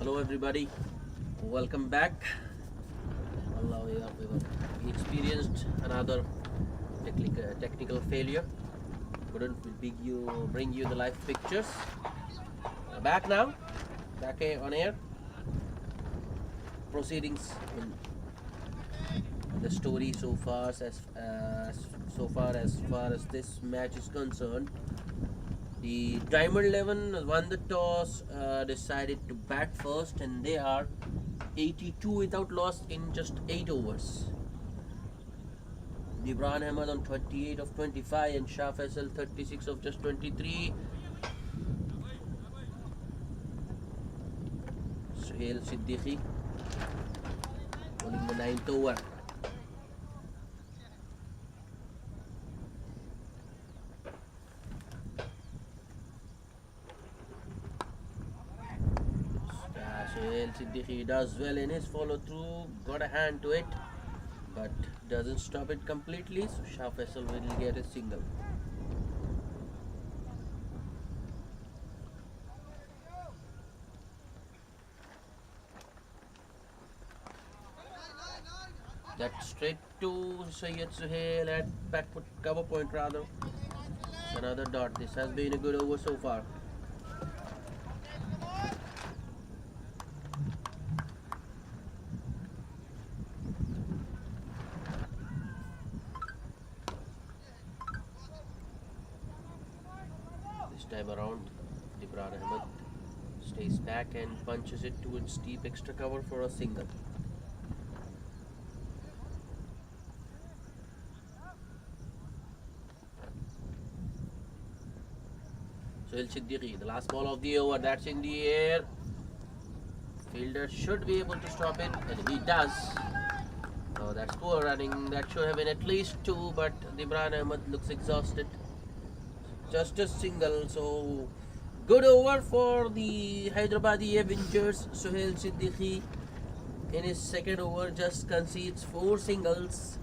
Hello everybody, welcome back. Allah, we experienced another technical failure. Couldn't bring you the live pictures. Back now, back on air. Proceedings in the story so far as this match is concerned. The Diamond 11 won the toss, decided to bat first, and they are 82 without loss in just 8 overs. Ibrahim Ahmed on 28 of 25 and Shah Faisal 36 of just 23. Suhail Siddiqui bowling the 9th over. Suhail Siddiqui does well in his follow through, got a hand to it, but doesn't stop it completely, so Shah Faisal will get a single. That straight to Syed Suhail at back foot cover point rather. It's another dot. This has been a good over so far. This time around, Ibrahim Ahmed stays back and punches it towards deep extra cover for a single. Suhail Siddiqui, the last ball of the over, that's in the air. Fielder should be able to stop it, and he does. Oh, that's poor running. That should have been at least 2, but Ibrahim Ahmed looks exhausted. Just a single, so good over for the Hyderabadi Avengers. Suhail Siddiqui in his second over just concedes 4 singles.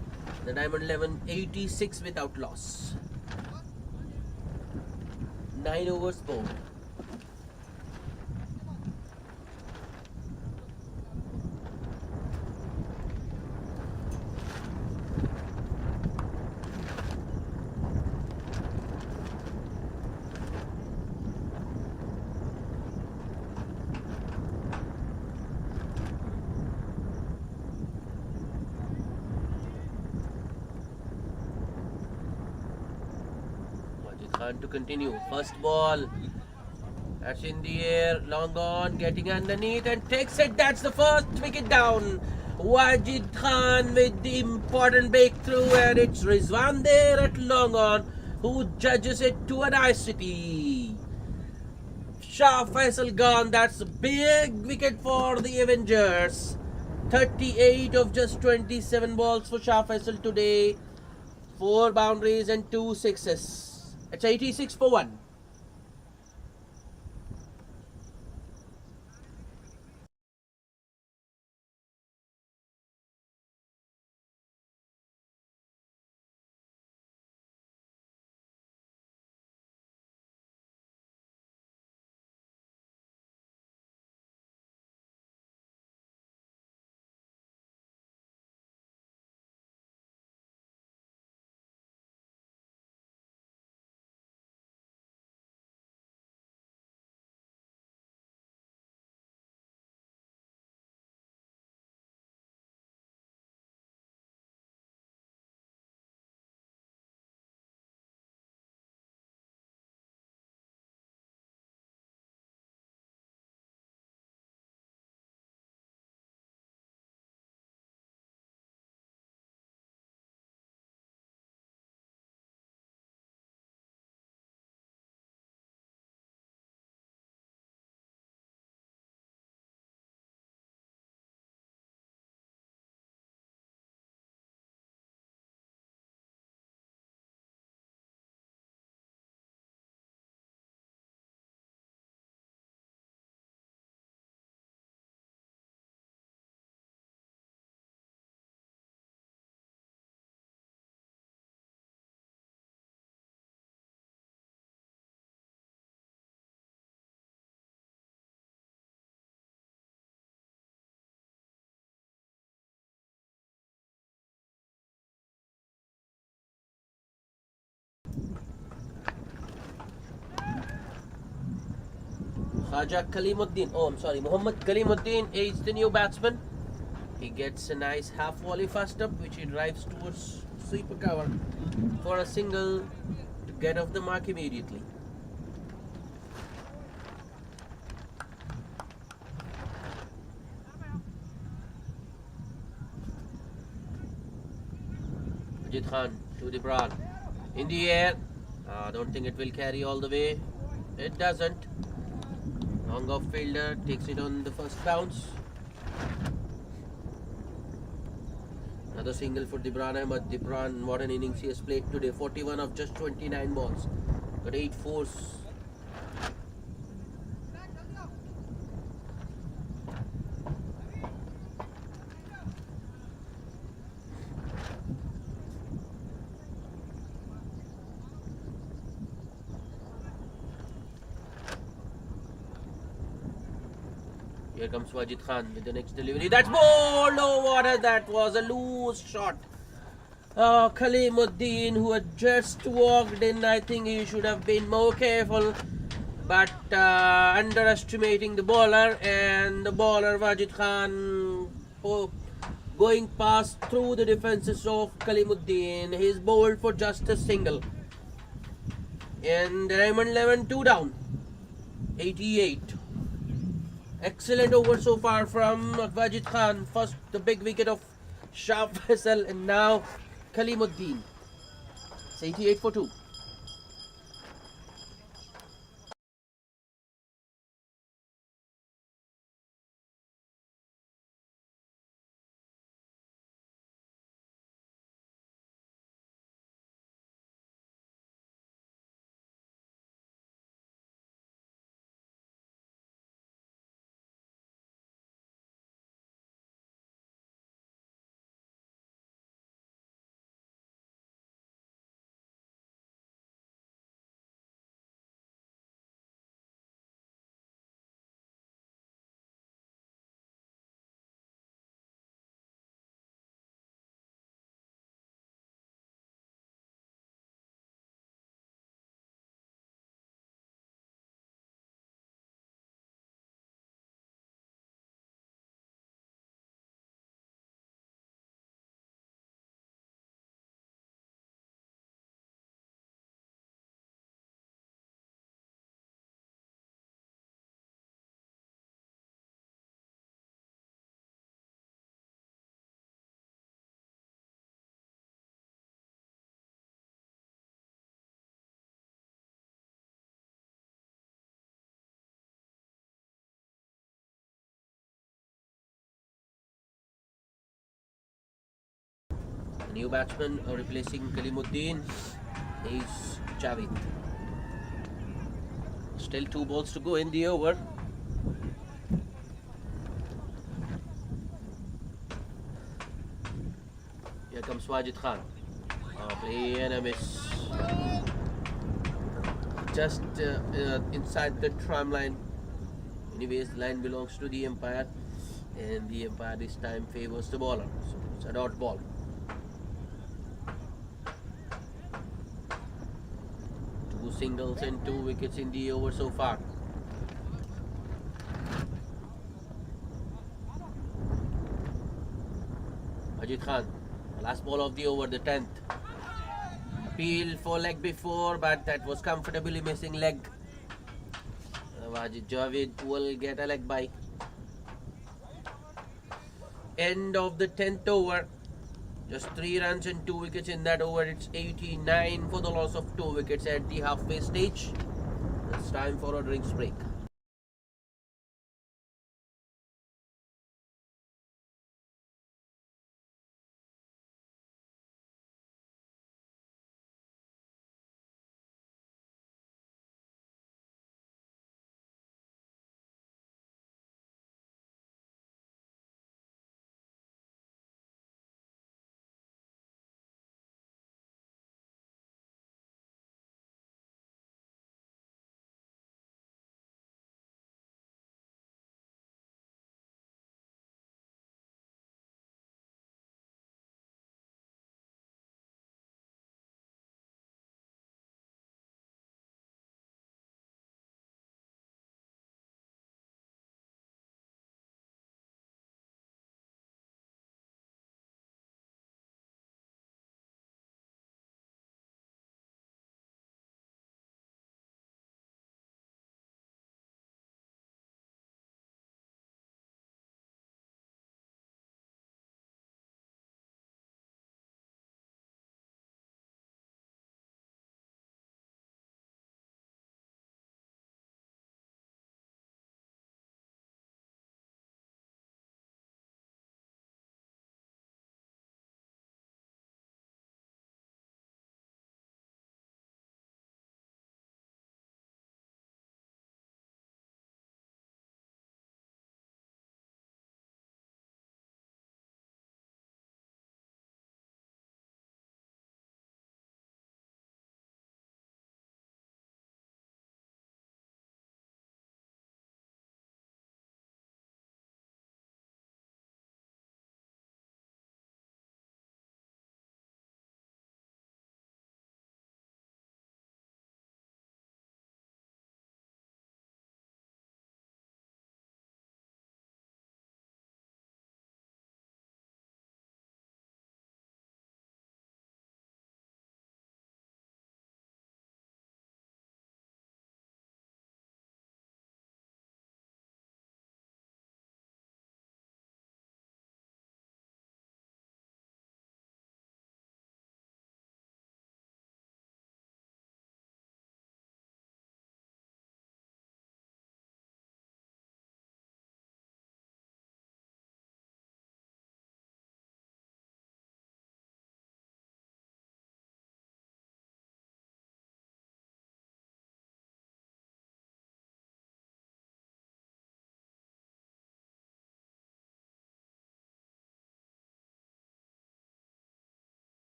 The Diamond 11 86 without loss. 9 overs bowled. To continue. First ball. That's in the air. Long on. Getting underneath and takes it. That's the first wicket down. Wajid Khan with the important breakthrough, and it's Rizwan there at long on who judges it to a nicety. Shah Faisal gone. That's a big wicket for the Avengers. 38 of just 27 balls for Shah Faisal today. 4 boundaries and 2 sixes. It's 86 for 1. Khaja Kalimuddin. Oh, I'm sorry. Muhammad Kalimuddin is the new batsman. He gets a nice half volley first up, which he drives towards sweeper cover for a single to get off the mark immediately. Ajit Khan to the Bran. In the air. I don't think it will carry all the way. It doesn't. Long off fielder takes it on the first bounce. Another single for Dibran Ahmed. Dibran, what an innings he has played today. 41 of just 29 balls. Got 8 fours. Here comes Wajid Khan with the next delivery. That's bowled over. That was a loose shot. Kalimuddin, who had just walked in, I think he should have been more careful. But underestimating the bowler, and the bowler Wajid Khan going past through the defenses of Kalimuddin. He's bowled for just a single. And Raymond 11 2 down. 88. Excellent over so far from Wajid Khan. First, the big wicket of Shah Faisal, and now Kalimuddin. It's 88 for 2. The new batsman replacing Kalimuddin is Javed. Still 2 balls to go in the over. Here comes Wajid Khan. Play and a miss. Just inside the tram line. Anyways, the line belongs to the umpire, and the umpire this time favors the bowler. So it's a dot ball. 2 singles and 2 wickets in the over so far. Ajit Khan, last ball of the over, the 10th. Appeal for leg before, but that was comfortably missing leg. Wajid Javed will get a leg bye. End of the 10th over. Just 3 runs and 2 wickets in that over. It's 89 for the loss of 2 wickets at the halfway stage. It's time for a drinks break.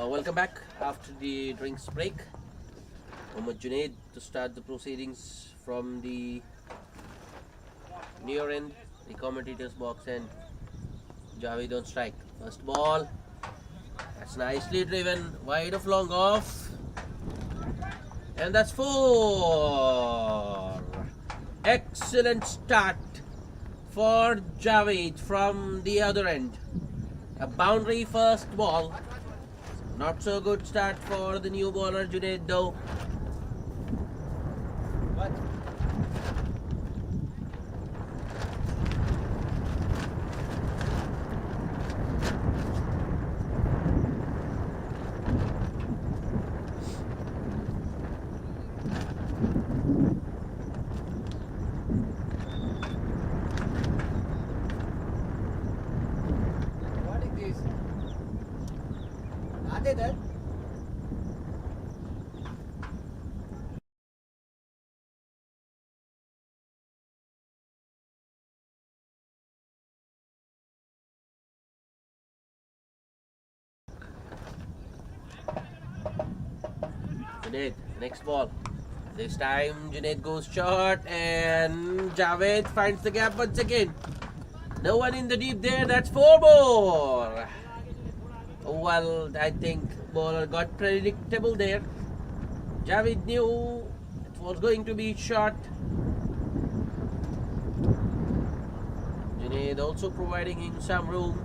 Welcome back after the drinks break. Mohammad Junaid to start the proceedings from the near end, the commentator's box, and Javed on strike. First ball, that's nicely driven, wide of long off, and that's 4. Excellent start for Javed from the other end. A boundary first ball. Not so good start for the new bowler Junaid though. What? What is this? Are that? Junaid, next ball. This time Junaid goes short and Javed finds the gap once again. No one in the deep there, that's 4 more. Well, I think bowler got predictable there. Javed knew it was going to be short. Junaid also providing him some room.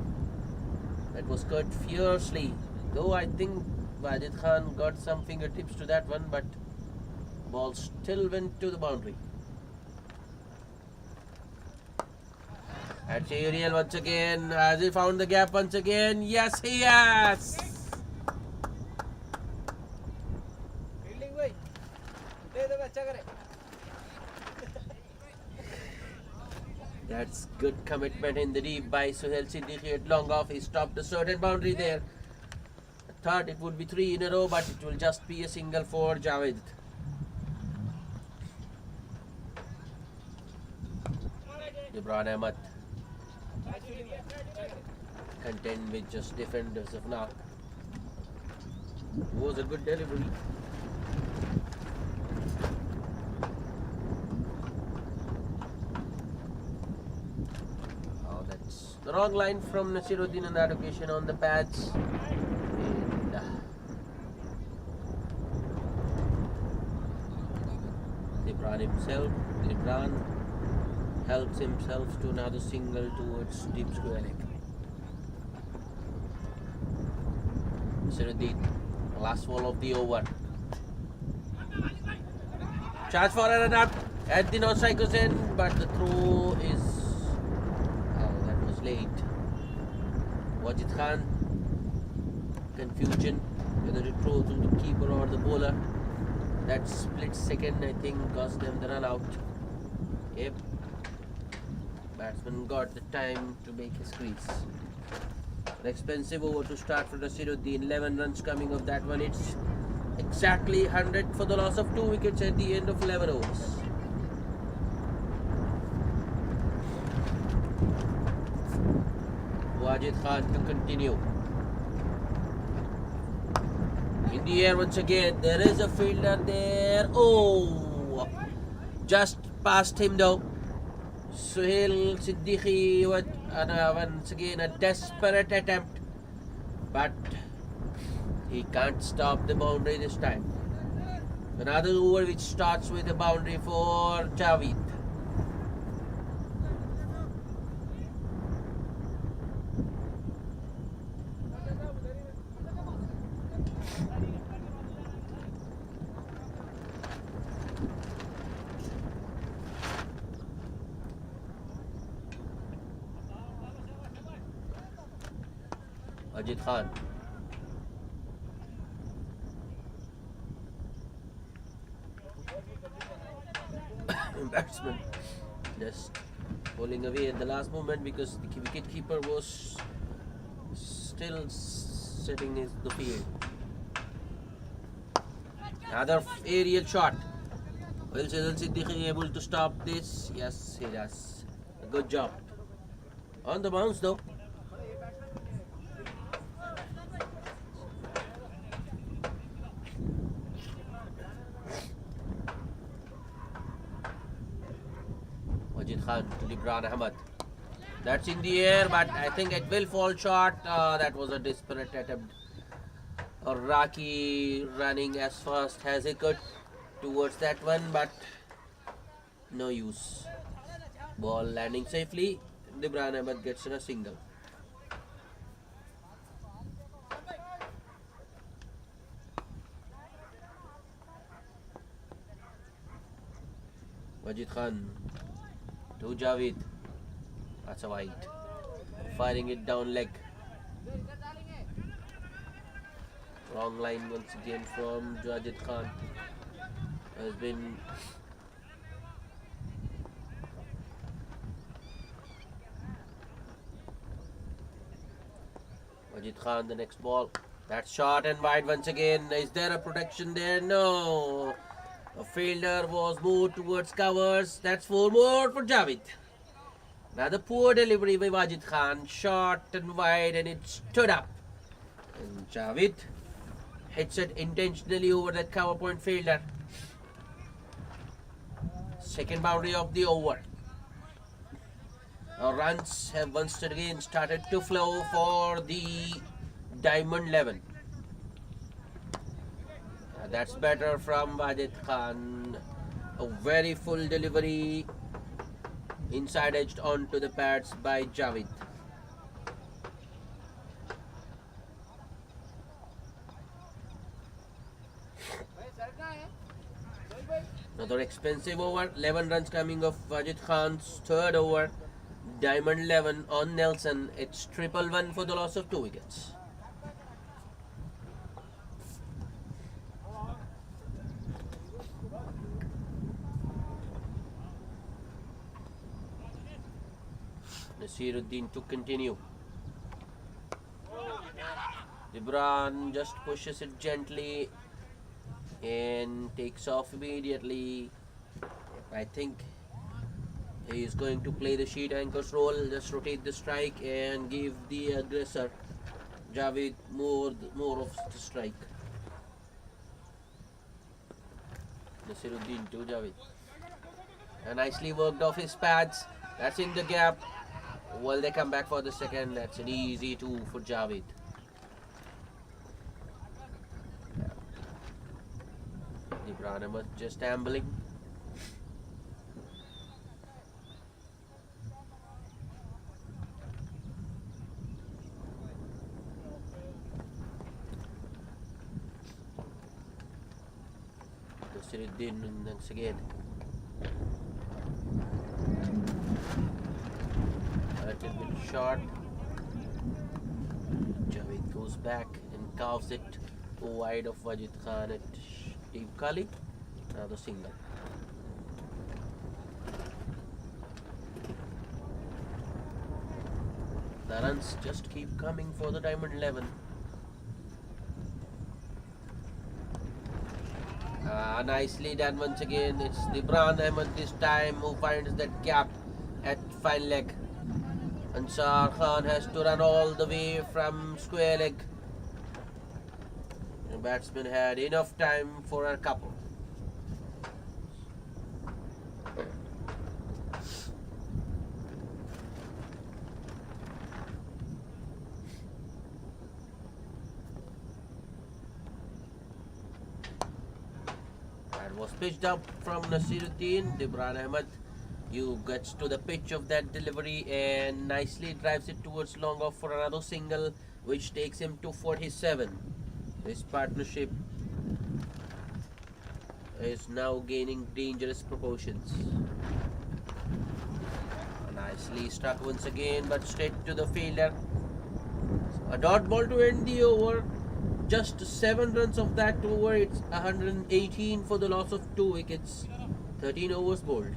That was cut fiercely. Though I think Wajid Khan got some fingertips to that one, but ball still went to the boundary. That's Ariel once again. Has he found the gap once again? Yes, he has. Fielding भाई दे दे अच्छा करे. That's good commitment in the deep by Suhail Siddiqui at long off. He stopped a certain boundary there. I thought it would be 3 in a row, but it will just be a single for Javed. Imran Ahmad content with just defenders of now. It was a good delivery. Oh, that's the wrong line from Nasiruddin on that occasion on the pads. And Imran helps himself to another single towards deep square leg. Nasiruddin, last ball of the over. Charge for an attempt at the non-striker's end, but the throw is... Oh, that was late. Wajid Khan, confusion whether to throw to the keeper or the bowler. That split second, I think, cost them the run out. Yep. Batsman got the time to make his crease. An expensive over to start for Nasiruddin. 11 runs coming of that one. It's exactly 100 for the loss of 2 wickets at the end of 11 overs. Wajid Khan to continue. In the air once again. There is a fielder there. Oh! Just past him though. Suhail Siddiqui once again a desperate attempt, but he can't stop the boundary this time. Another over which starts with a boundary for Javed. Wajid Khan. Batsman just pulling away at the last moment because the wicket keeper was still sitting in the field. Another aerial shot. Will Suhail Siddiqui able to stop this? Yes, he does. A good job. On the bounce though. Khan to Libran Ahmed. That's in the air, but I think it will fall short. That was a desperate attempt. Raki running as fast as he could towards that one, but no use. Ball landing safely. Libran Ahmed gets a single. Wajid Khan to Javed. That's a wide. Firing it down leg. Wrong line once again from Wajid Khan. Has been Wajid Khan, the next ball. That's short and wide once again. Is there a protection there? No. A fielder was moved towards covers. That's 4 more for Javed. Another poor delivery by Wajid Khan. Short and wide, and it stood up. And Javed hits it intentionally over that cover point fielder. Second boundary of the over. Runs have once again started to flow for the Diamond 11. That's better from Wajid Khan. A very full delivery. Inside edged onto the pads by Javed. Another expensive over. 11 runs coming of Wajid Khan's third over. Diamond 11 on Nelson. It's 1-1 for the loss of 2 wickets. Nasiruddin to continue. Libran just pushes it gently and takes off immediately. I think he is going to play the sheet anchors role, just rotate the strike and give the aggressor Javed more of the strike. Nasiruddin to Javed. And nicely worked off his pads. That's in the gap. Will they come back for the second? That's an easy 2 for Javed. Libran Ahmed just ambling. Nasiruddin once again. A little bit short. Javed goes back and carves it wide of Wajid Khan at Deep Kali. Another single. The runs just keep coming for the Diamond 11. Nicely done once again. It's Libran Ahmed this time who finds that gap at fine leg. Ansar Khan has to run all the way from square leg. The batsman had enough time for a couple. That was pitched up from Nasiruddin. Libran Ahmed gets to the pitch of that delivery and nicely drives it towards long off for another single, which takes him to 47. This partnership is now gaining dangerous proportions. Nicely struck once again, but straight to the fielder. A dot ball to end the over. Just 7 runs of that over. It's 118 for the loss of 2 wickets. 13 overs bowled.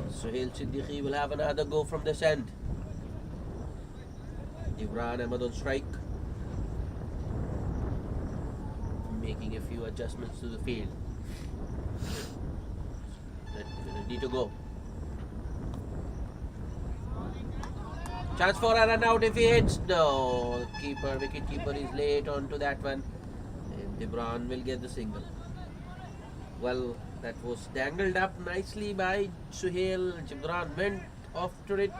Sohail Siddiqui will have another go from this end. Imran Ahmed on strike, making a few adjustments to the field. Ready to go. Chance for a run out if he hits. No, wicket keeper is late onto that one. And Imran will get the single. Well, that was dangled up nicely by Suhail. Imran went after it.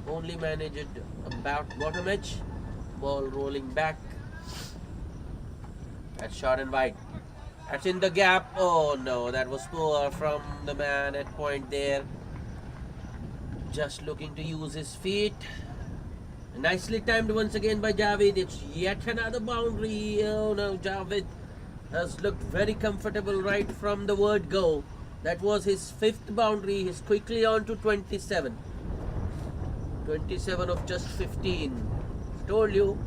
Only managed about bottom edge. Ball rolling back. That's short and wide. That's in the gap. Oh no, that was poor from the man at point there. Just looking to use his feet. Nicely timed once again by Javed. It's yet another boundary. Oh no, Javed has looked very comfortable right from the word go. That was his 5th boundary. He's quickly on to 27. 27 of just 15. Told you,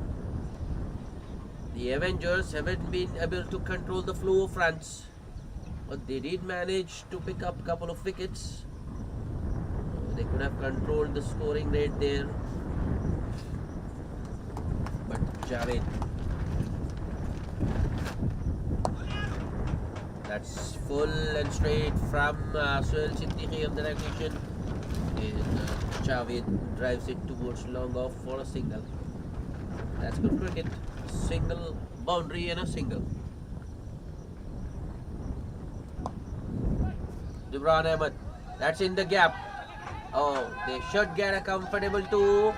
the Avengers haven't been able to control the flow of runs, but they did manage to pick up a couple of wickets. They could have controlled the scoring rate there, but Javed, that's full and straight from Suhail Siddiqui on the recognition, and Javed drives it towards long off for a single. That's good cricket. Single boundary and a single. Imran Ahmed, that's in the gap. Oh, they should get a comfortable 2.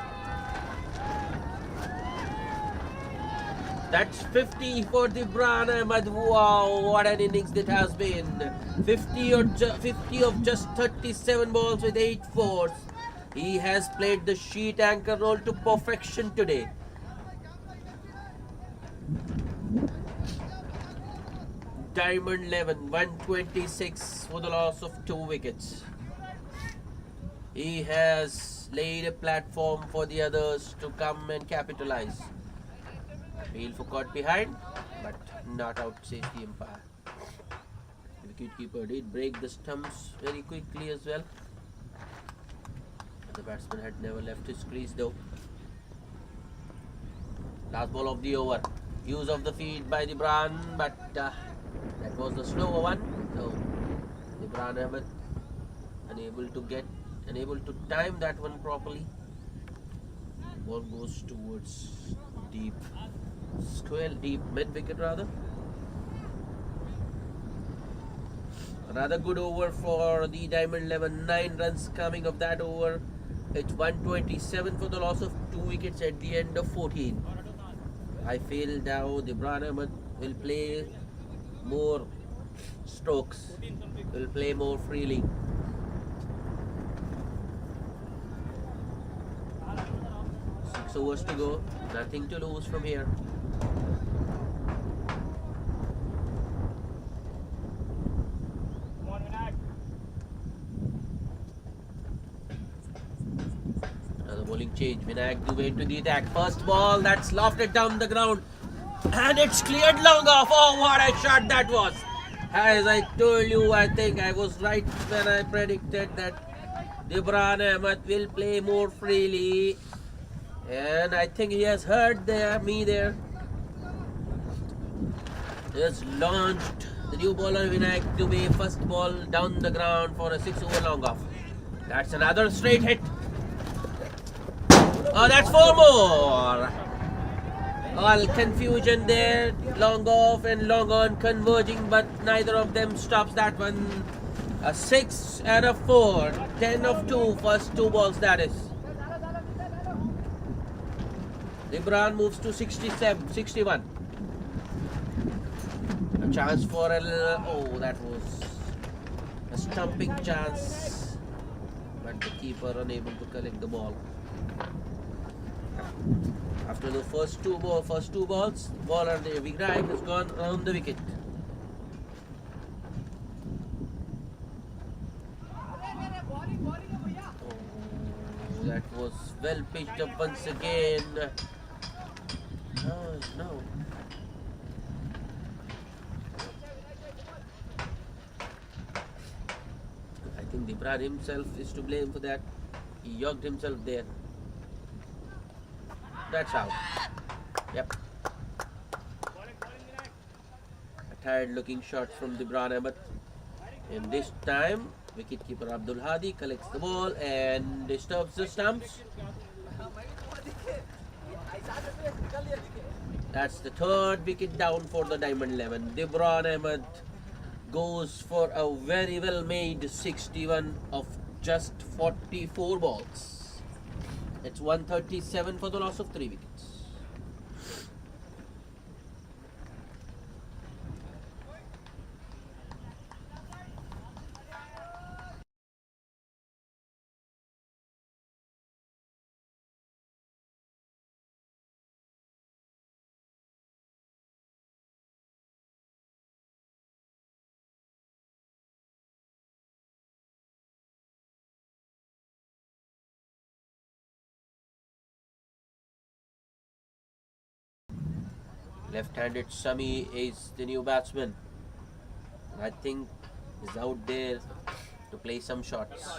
That's 50 for Imran Ahmed. Wow, what an innings that has been. 50 of just 37 balls with 8 fours. He has played the sheet anchor role to perfection today. Diamond 11, 126 for the loss of 2 wickets. He has laid a platform for the others to come and capitalize. Field for caught behind, but not out, says the umpire. The wicketkeeper did break the stumps very quickly as well. The batsman had never left his crease though. Last ball of the over. Use of the feed by Imran, but that was the slower one. So Imran Ahmed unable to time that one properly. Ball goes towards deep mid wicket rather. Another good over for the Diamond 11. 9 runs coming of that over. It's 127 for the loss of 2 wickets at the end of 14. I feel now Imran Ahmed will play more strokes, will play more freely. Six overs to go, nothing to lose from here. Another bowling change. Vinayak Dubey into the attack. First ball, that's lofted down the ground. And it's cleared long off. Oh, what a shot that was. As I told you, I think I was right when I predicted that Imran Ahmed will play more freely. And I think he has heard me there. He has launched the new bowler Vinayak Dubey. First ball down the ground for a 6 over long off. That's another straight hit. Oh, that's 4 more. All confusion there. Long off and long on converging, but neither of them stops that one. A 6 and a 4. 10 of 2. First 2 balls, that is. Imran moves to 61. A chance for that was a stumping chance, but the keeper unable to collect the ball. After the first two balls, bowler the Vinayak has gone around the wicket. Oh, that was well pitched up once again. No. I think Imran himself is to blame for that. He yogged himself there. That's out. Yep. A tired looking shot from Dibran Ahmed. And this time, wicketkeeper Abdul Hadi collects the ball and disturbs the stumps. That's the third wicket down for the Diamond 11. Dibran Ahmed goes for a very well made 61 of just 44 balls. It's 137 for the loss of 3 wickets. Left-handed Shami is the new batsman. I think is out there to play some shots.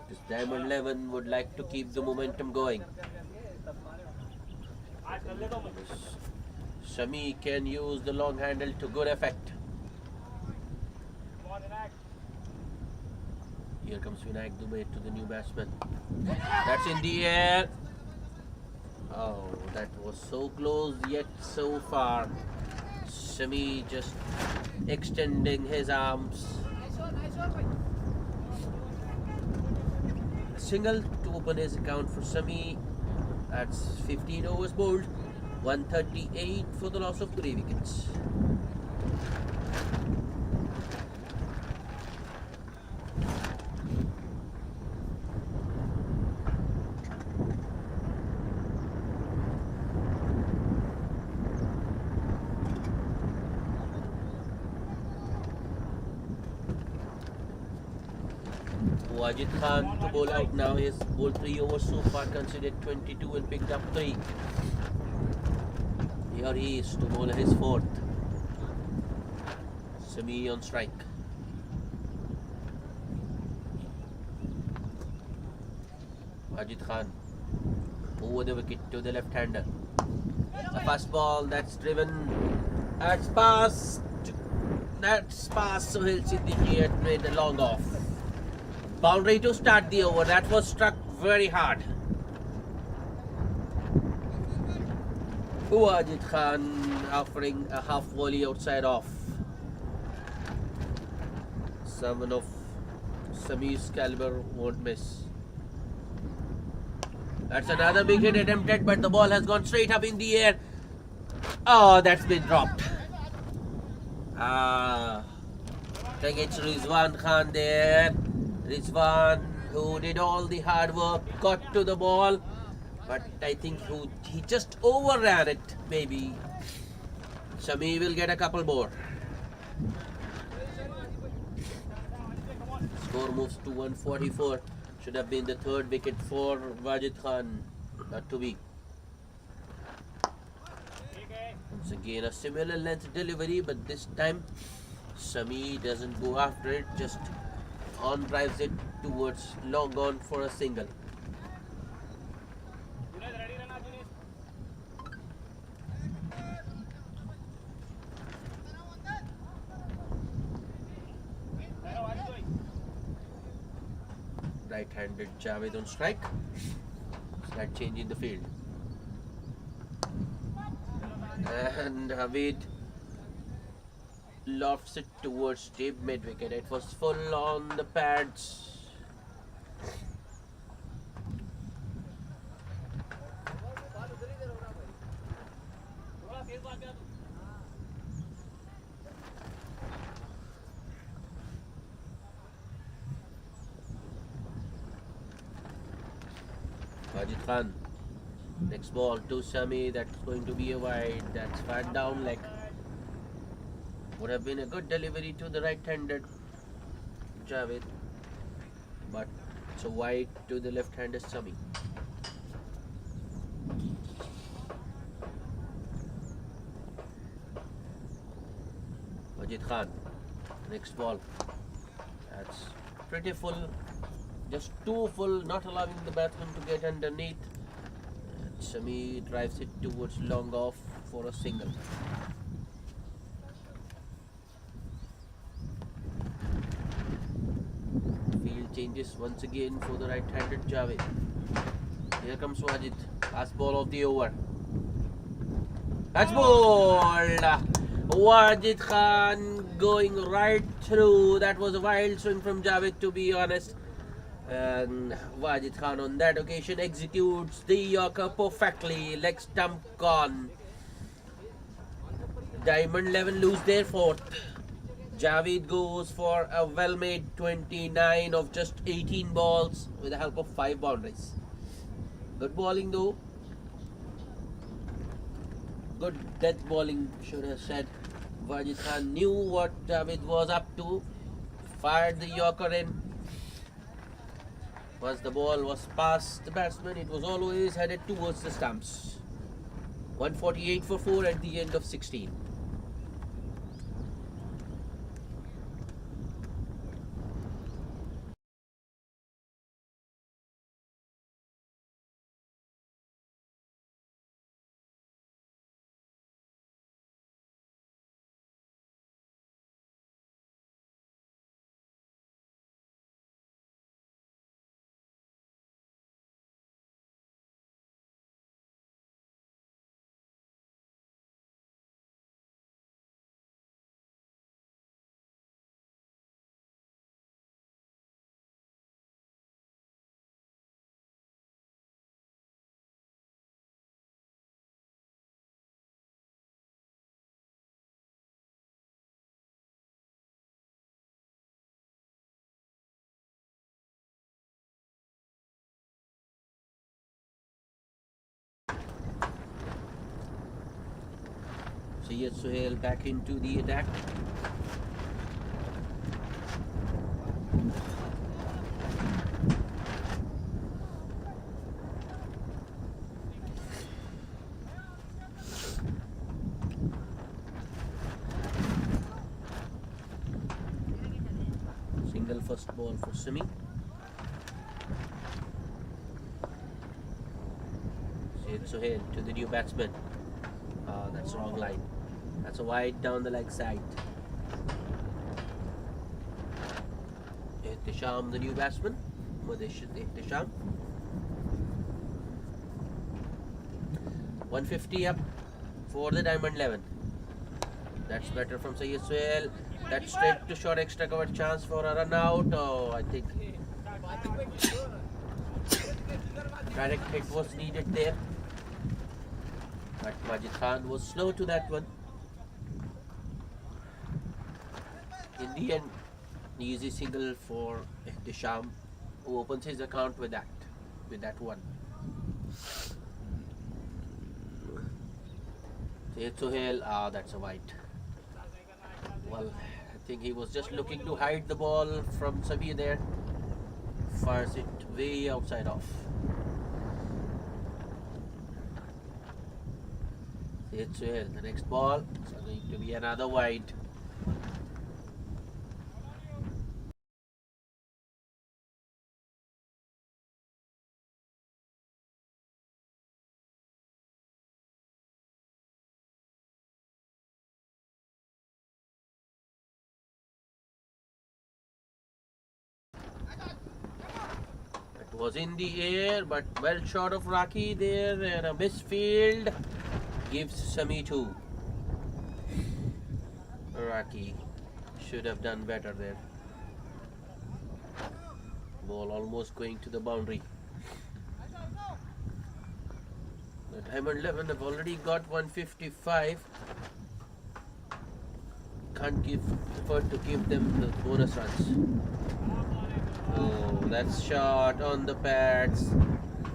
This Diamond 11 would like to keep the momentum going. Shami can use the long handle to good effect. Here comes Vinayak Dubey to the new batsman. That's in the air. Oh, that was so close yet so far. Shami just extending his arms. A single to open his account for Shami. That's 15 overs bowled. 138 for the loss of 3 wickets. Wajid Khan to bowl out now. He has bowled 3 overs so far, considered 22 and picked up 3. Here he is to bowl his 4th. Shami on strike. Wajid Khan over the wicket to the left-hander. A fast ball that's driven. That's past. Sohail Siddiqui had made a long off. Boundary to start the over. That was struck very hard. Wajid Khan offering a half volley outside off. Someone of Shami's caliber won't miss. That's another big hit attempted, but the ball has gone straight up in the air. Oh, that's been dropped. I think it's Rizwan Khan there. Rizwan, who did all the hard work, got to the ball, but I think he just overran it, maybe. Shami will get a couple more. Score moves to 144. Should have been the 3rd wicket for Wajid Khan, not to be. Once again, a similar length delivery, but this time Shami doesn't go after it, just on drives it towards long on for a single. Right-handed Javed on strike. Slight change in the field. And Javed lofts it towards deep mid-wicket. It was full on the pads. Wajid Khan. Next ball to Shami. That's going to be a wide. That's far down leg. Would have been a good delivery to the right-handed Javed, but it's a wide to the left-handed Shami. Wajid Khan. Next ball. That's pretty full. Just too full, not allowing the batsman to get underneath. Sami drives it towards long off for a single. Field changes once again for the right-handed Javed. Here comes Wajid. Last ball of the over. That's bowled. Wajid Khan going right through. That was a wild swing from Javed, to be honest. And Wajid Khan on that occasion executes the Yorker perfectly. Leg stump gone. Diamond 11 lose their fourth. Javed goes for a well-made 29 of just 18 balls with the help of 5 boundaries. Good bowling though. Good death bowling, should have said. Wajid Khan knew what Javed was up to. Fired the Yorker in. Once the ball was past the batsman, it was always headed towards the stumps. 148 for 4 at the end of 16. Syed Sohail back into the attack. Single first ball for Simi. Syed Sohail to the new batsman. That's wrong line. That's a wide down the leg side. Ihtisham, the new batsman. Mudesh Ihtisham. 150 up for the Diamond 11. That's better from Syed Sohail. That's straight to short extra cover chance for a run out. Oh, I think direct hit was needed there. But Wajid Khan was slow to that one. In the end, easy single for Ihtisham, who opens his account with that one. Syed Sohail, that's a wide. Well, I think he was just looking to hide the ball from Sami there. Fires it way outside off. Syed Sohail, the next ball is going to be another wide. Was in the air, but well short of Raki there, and a misfield gives Sami 2. Raki should have done better there. Ball almost going to the boundary. The Diamond 11 have already got 155. Can't afford to give them the bonus runs. Oh, that's shot on the pads.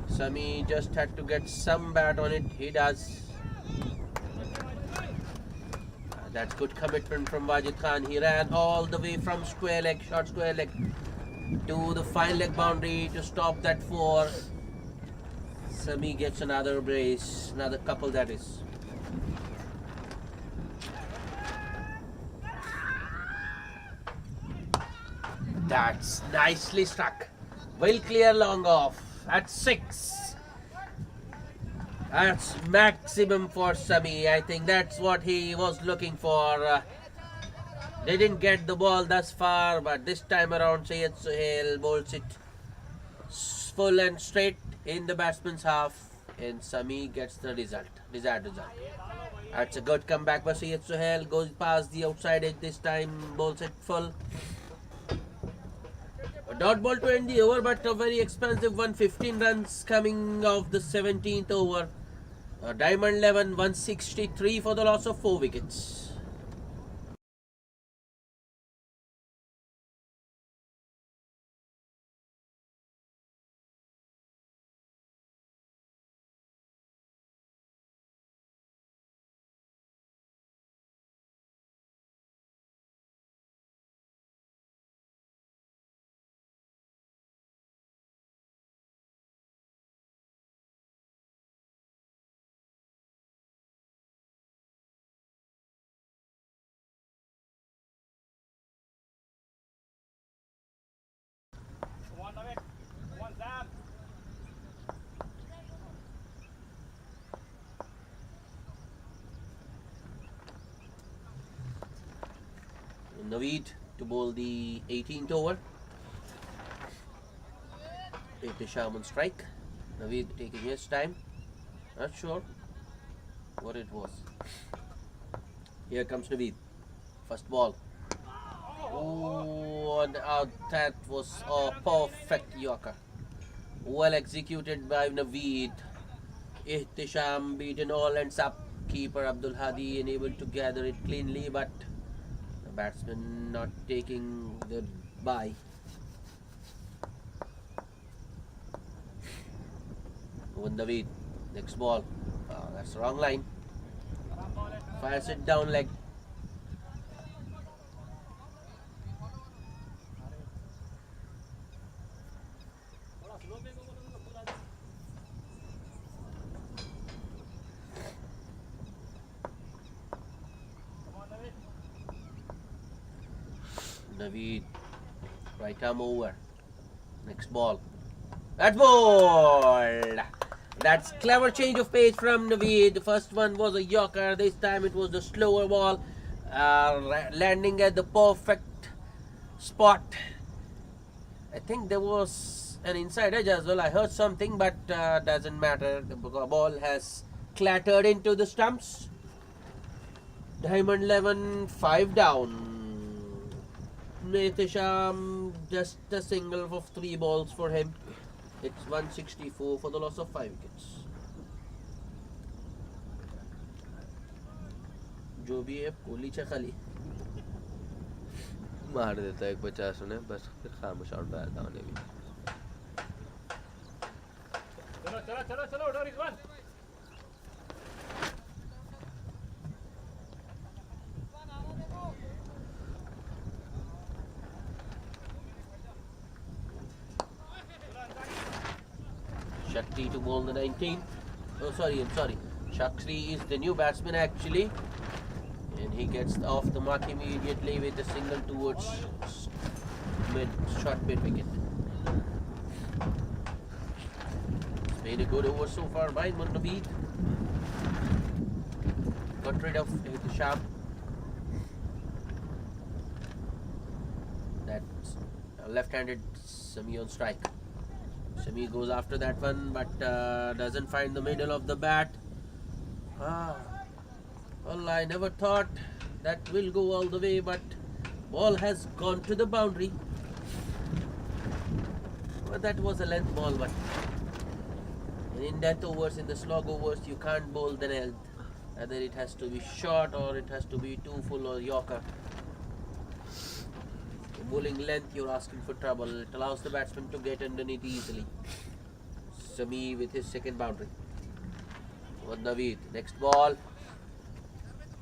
Sami just had to get some bat on it. He does. That's good commitment from Wajid Khan. He ran all the way from square leg, short square leg, to the fine leg boundary to stop that 4. Sami gets another brace, another couple that is. That's nicely struck. Well clear long off at 6. That's maximum for Sami. I think that's what he was looking for. They didn't get the ball thus far, but this time around, Syed Suhail bowls it full and straight in the batsman's half, and Sami gets the desired result. That's a good comeback by Syed Suhail. Goes past the outside edge this time, bowls it full. A dot ball to end the over, but a very expensive 115 runs coming off the 17th over. Diamond 11, 163 for the loss of 4 wickets. Come on, David. Come on, Sam. Naveed to bowl the 18th over. Ihtisham on strike. Naveed taking his time. Not sure what it was. Here comes Naveed. First ball. Oh, and that was a perfect yorker. Well executed by Naveed. Ihtisham beaten all ends up. Keeper Abdul Hadi unable to gather it cleanly, but the batsman not taking the bye. With Naveed. Next ball. That's the wrong line. Fires it down leg. Naveed, right arm over. Next ball. That's ball. That's clever change of pace from Naveed. The first one was a yorker. This time it was the slower ball, landing at the perfect spot. I think there was an inside edge as well. I heard something, but doesn't matter. The ball has clattered into the stumps. Diamond 11, 5 down. Ihtisham, just a single of 3 balls for him. It's 164 for the loss of 5 wickets. जो भी है कोहली खाली मार देता है एक 50 उन्हें बस फिर खामोश आउट आया था उन्हें भी चलो चलो चलो चलो उठो Rizwan Shakti to bowl the 19th. Oh, sorry, I'm sorry. Shakti is the new batsman actually. And he gets off the mark immediately with a single towards short mid wicket. It's been a good over so far by Naveed. Got rid of Ihtisham. That's a left-handed Sami on strike. Sami goes after that one, but doesn't find the middle of the bat. Well, I never thought that will go all the way, but ball has gone to the boundary. Well, that was a length ball, but in death overs, in the slog overs, you can't bowl the length. Either it has to be short or it has to be too full or yorker. Bowling length, you're asking for trouble. It allows the batsman to get underneath easily. Sami with his second boundary. With Naveed. Next ball.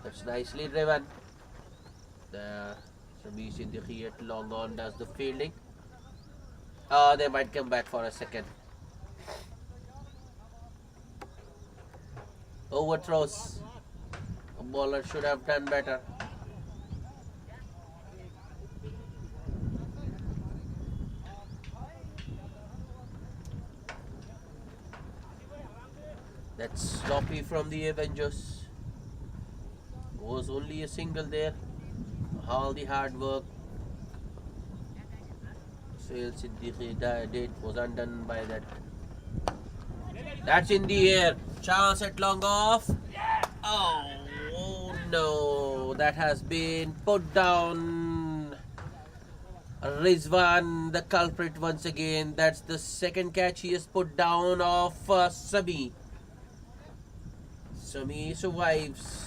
That's nicely driven. Sami Siddiqui at long on does the fielding. They might come back for a second. Overthrows. A bowler should have done better. That's sloppy from the Avengers. Was only a single there. All the hard work Suhail Siddiqui did was undone by that. That's in the air. Chance at long off. Oh no, that has been put down. Rizwan, the culprit once again. That's the second catch he has put down of Sami. Sami survives.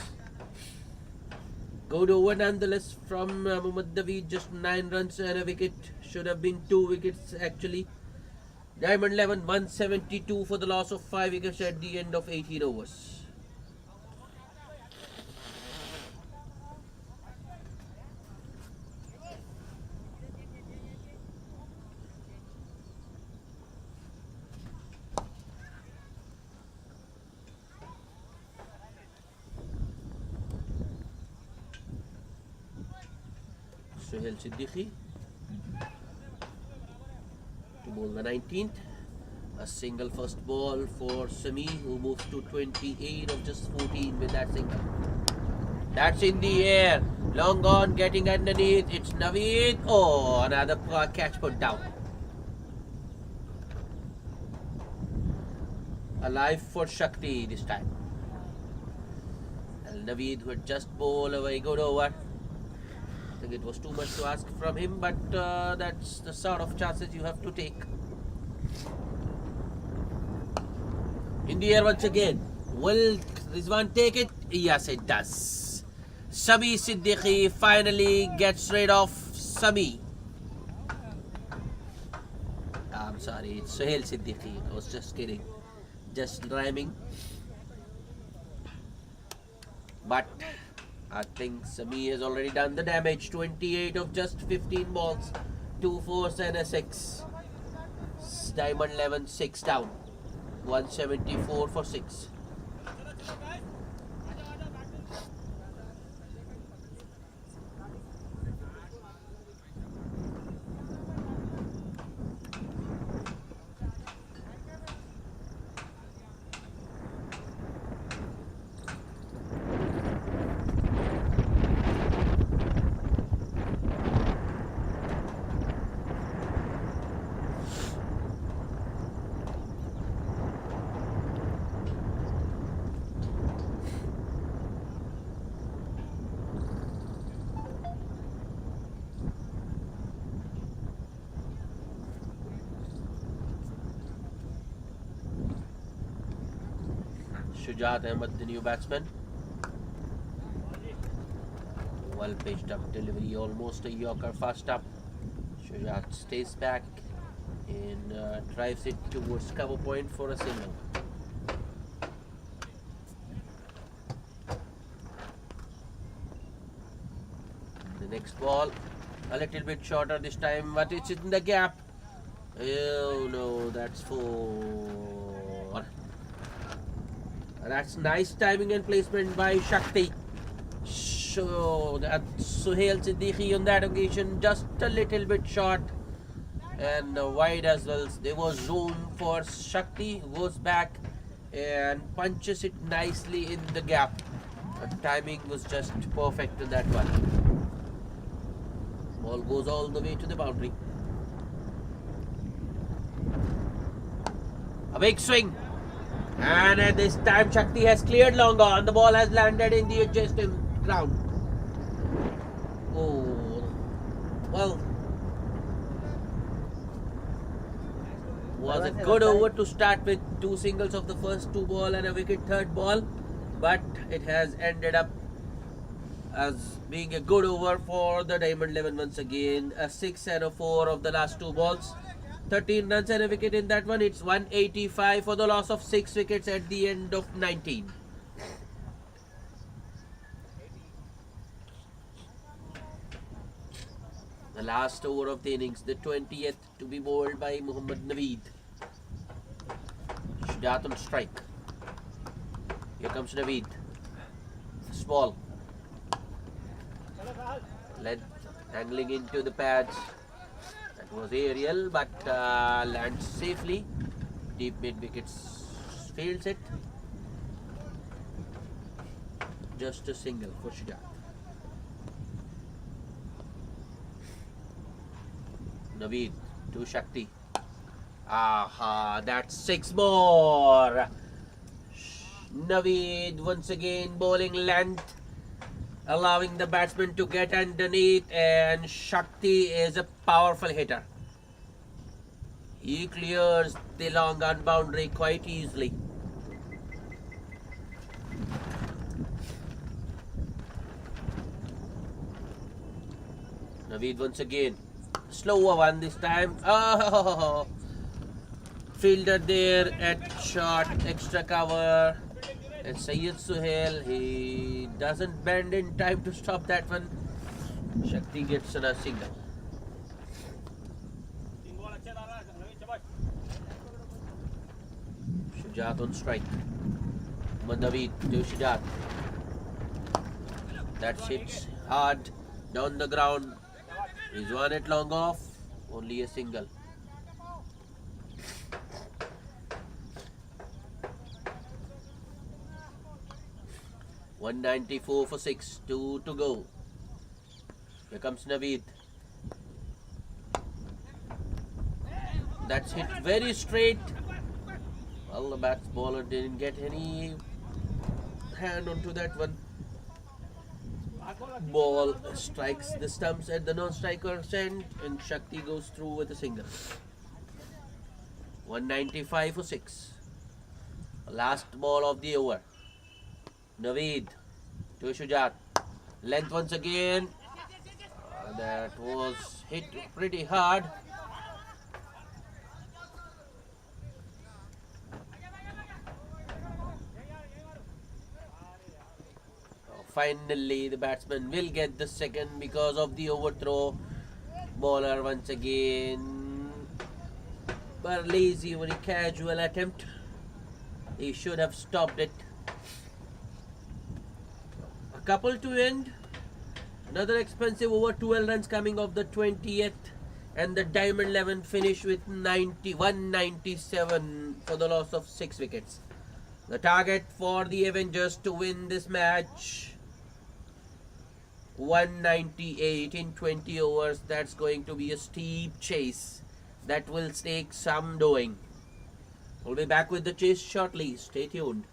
Good over nonetheless from Mohammad David. Just 9 runs and a wicket. Should have been 2 wickets actually. Diamond 11, 172 for the loss of 5 wickets at the end of 18 overs. Suhail Siddiqui to bowl the 19th. A single first ball for Sami, who moves to 28 of just 14 with that single. That's in the air. Long on, getting underneath. It's Naveed. Oh, another catch put down. Alive for Shakti this time. Al Naveed, who had just bowled a very good over. I think it was too much to ask from him, but that's the sort of chances you have to take. In the air once again. Will Rizwan take it? Yes, it does. Sami Siddiqui finally gets rid of Sami. I'm sorry, it's Suhail Siddiqui. I was just kidding. Just rhyming. But I think Sami has already done the damage. 28 of just 15 balls. 2 fours and a 6. Diamond 11, 6 down. 174 for 6. Shujat Ahmed, the new batsman. Well pitched up delivery, almost a Yorker fast up. Shujat stays back and drives it towards cover point for a single. The next ball, a little bit shorter this time, but it's in the gap. Oh no, that's 4. That's nice timing and placement by Shakti. So that Suhail Siddiqui on that occasion just a little bit short and wide as well. There was room for Shakti, who goes back and punches it nicely in the gap. The timing was just perfect in that one. Ball goes all the way to the boundary. A big swing. And at this time Shakti has cleared long on. The ball has landed in the adjacent ground. Oh, well, was a good over to start with. 2 singles of the first 2 ball and a wicket third ball, but it has ended up as being a good over for the Diamond 11 once again. A 6 and a 4 of the last 2 balls. 13 runs and a wicket in that one. It's 185 for the loss of 6 wickets at the end of 19. The last over of the innings, the 20th, to be bowled by Mohammad Naveed. Shujat on strike. Here comes Naveed. Small. Length angling into the pads. That was aerial, but lands safely. Deep mid wickets fields it. Just a single for Shujat. Naveed to Shakti. Aha, that's 6 more. Naveed once again bowling length, allowing the batsman to get underneath, and Shakti is a powerful hitter. He clears the long on boundary quite easily. Naveed once again. Slower one this time. Oh, fielder there at short, extra cover. And Sayyid Suhail, he doesn't bend in time to stop that one. Shakti gets a single. Shujat on strike. Naveed to Shujat. That hits hard down the ground. Is one it long off? Only a single. $194 for 6. 2 to go. Here comes Naveed. That's hit very straight. Well, the bowler didn't get any hand onto that one. Ball strikes the stumps at the non-striker's end, and Shakti goes through with a single. 195 for 6. Last ball of the over. Naveed to Shujat. Length once again. That was hit pretty hard. Finally, the batsman will get the second because of the overthrow. Bowler once again. But lazy, very casual attempt. He should have stopped it. A couple to end. Another expensive over 12 runs coming off the 20th. And the Diamond 11 finish with 197 for the loss of 6 wickets. The target for the Avengers to win this match, 198 in 20 overs. That's going to be a steep chase. That will take some doing. We'll be back with the chase shortly. Stay tuned.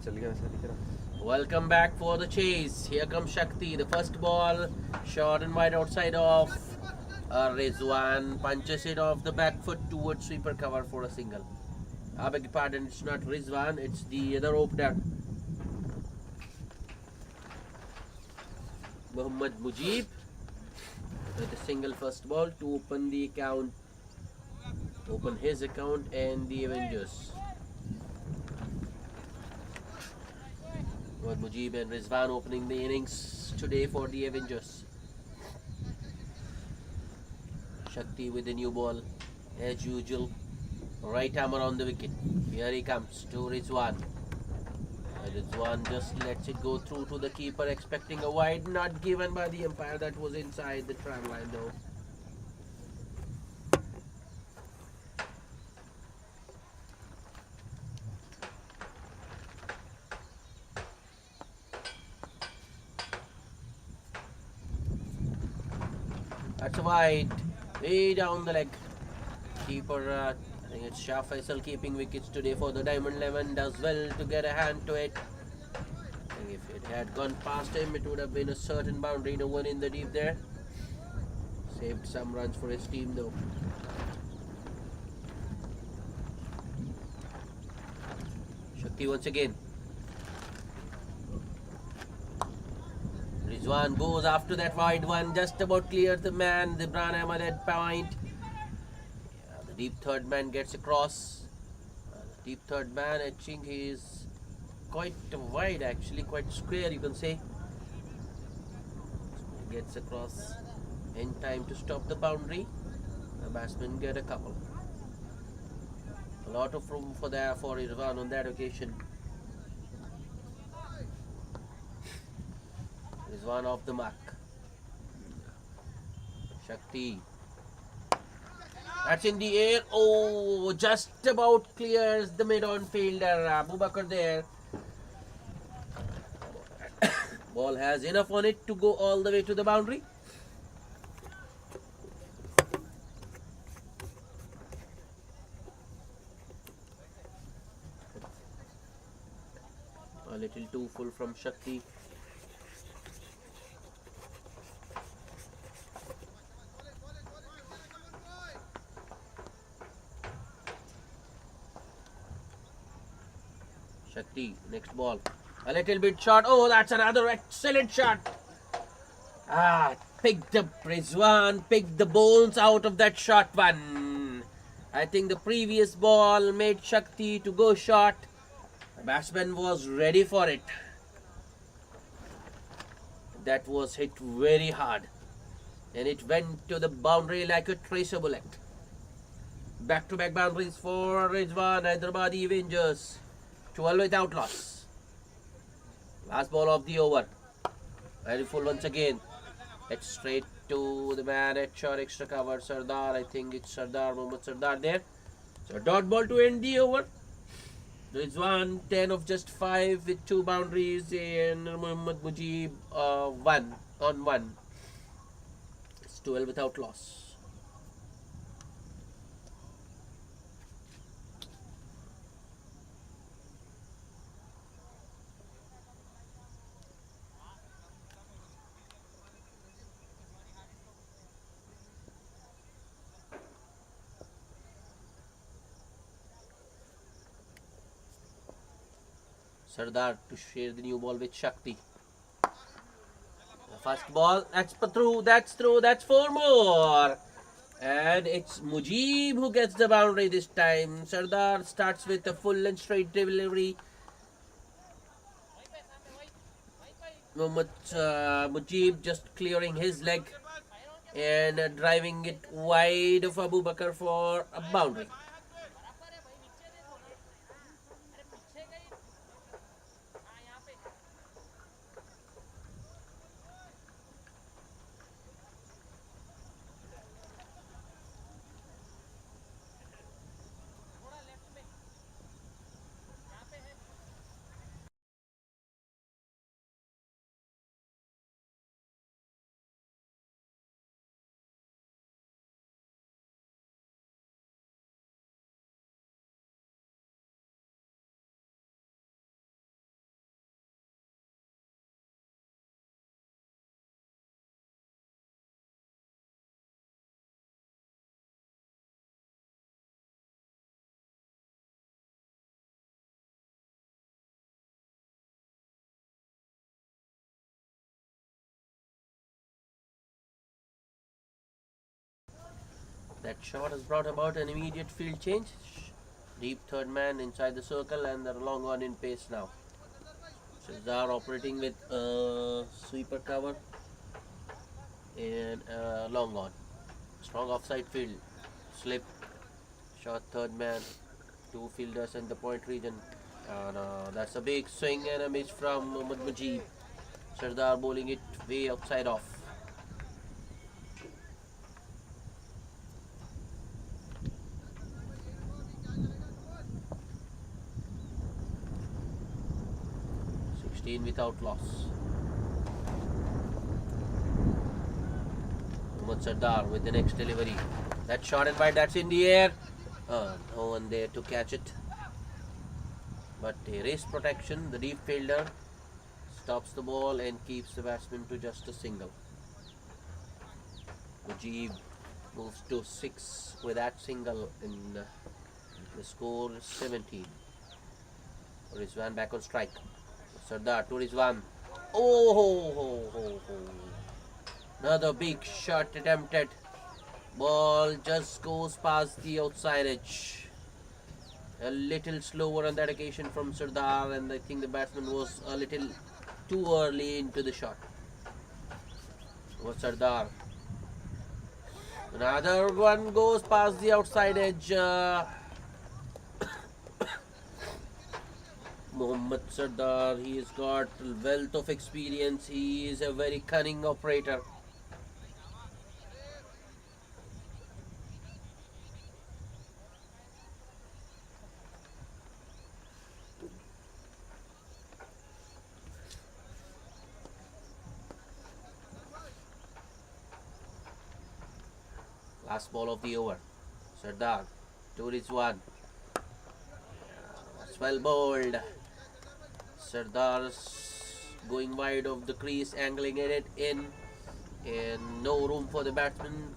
चल गया ऐसा दिख रहा. Welcome back for the chase. Here comes Shakti. The first ball, short and wide outside of Rizwan. Punches it off the back foot towards sweeper cover for a single. I beg your pardon, it's not Rizwan, it's the other opener. Mohammad Mujib with a single first ball to open the account, open his account and the Avengers. Mohammad Mujib and Rizwan opening the innings today for the Avengers. Shakti with a new ball as usual. Right hammer on the wicket. Here he comes to Rizwan. Rizwan just lets it go through to the keeper, expecting a wide, not given by the umpire. That was inside the tram line though. That's a wide, way down the leg. Keeper, I think it's Shah Faisal keeping wickets today for the Diamond 11. Does well to get a hand to it. I think if it had gone past him, it would have been a certain boundary. No one in the deep there. Saved some runs for his team though. Shakti once again. Rizwan goes after that wide one, just about clears the man. Zibran Ahmed at point. Yeah, the deep third man gets across. The deep third man, I think he is quite wide actually, quite square you can say. Gets across in time to stop the boundary. The batsmen get a couple. A lot of room for Rizwan on that occasion. Rizwan off the mark. Shakti. That's in the air. Oh, just about clears the mid-on fielder. Abu Bakr there. Ball has enough on it to go all the way to the boundary. A little too full from Shakti. Shakti, next ball. A little bit short. Oh, that's another excellent shot. Picked up Rizwan, picked the bones out of that short one. I think the previous ball made Shakti to go short. The batsman was ready for it. That was hit very hard. And it went to the boundary like a tracer bullet. Back-to-back boundaries for Rizwan, Hyderabadi Avengers. 12 without loss. Last ball of the over. Very full once again. It's straight to the man at short extra cover. Sardar, I think it's Sardar, Mohammad Sardar there. So dot ball to end the over. Rizwan 10 of just 5 with 2 boundaries and Mohammad Mujib 1 on 1. It's 12 without loss. Sardar to share the new ball with Shakti. The first ball, that's through, that's 4 more. And it's Mujib who gets the boundary this time. Sardar starts with a full and straight delivery. Mohammad Mujib just clearing his leg and driving it wide of Abu Bakr for a boundary. That shot has brought about an immediate field change. Deep third man inside the circle and the long on in pace now. Shazar operating with sweeper cover and long on. Strong offside field. Slip. Shot third man. Two fielders in the point region. And that's a big swing and a miss from Mohammad Mujib. Sardar bowling it way outside off. Without loss. Mohammad Sardar with the next delivery. That shot and wide, that's in the air. No one there to catch it. But a race protection, the deep fielder stops the ball and keeps the batsman to just a single. Mujib moves to 6 with that single, and the score is 17. Rizwan back on strike. Sardar to Rizwan. Oh. Another big shot attempted. Ball just goes past the outside edge. A little slower on that occasion from Sardar, and I think the batsman was a little too early into the shot. Sardar. Another one goes past the outside edge. Mohammad Sardar, he has got a wealth of experience. He is a very cunning operator. Last ball of the over. Sardar, 2 is 1. That's well bowled. Sardar's going wide of the crease, angling it in, and no room for the batsman.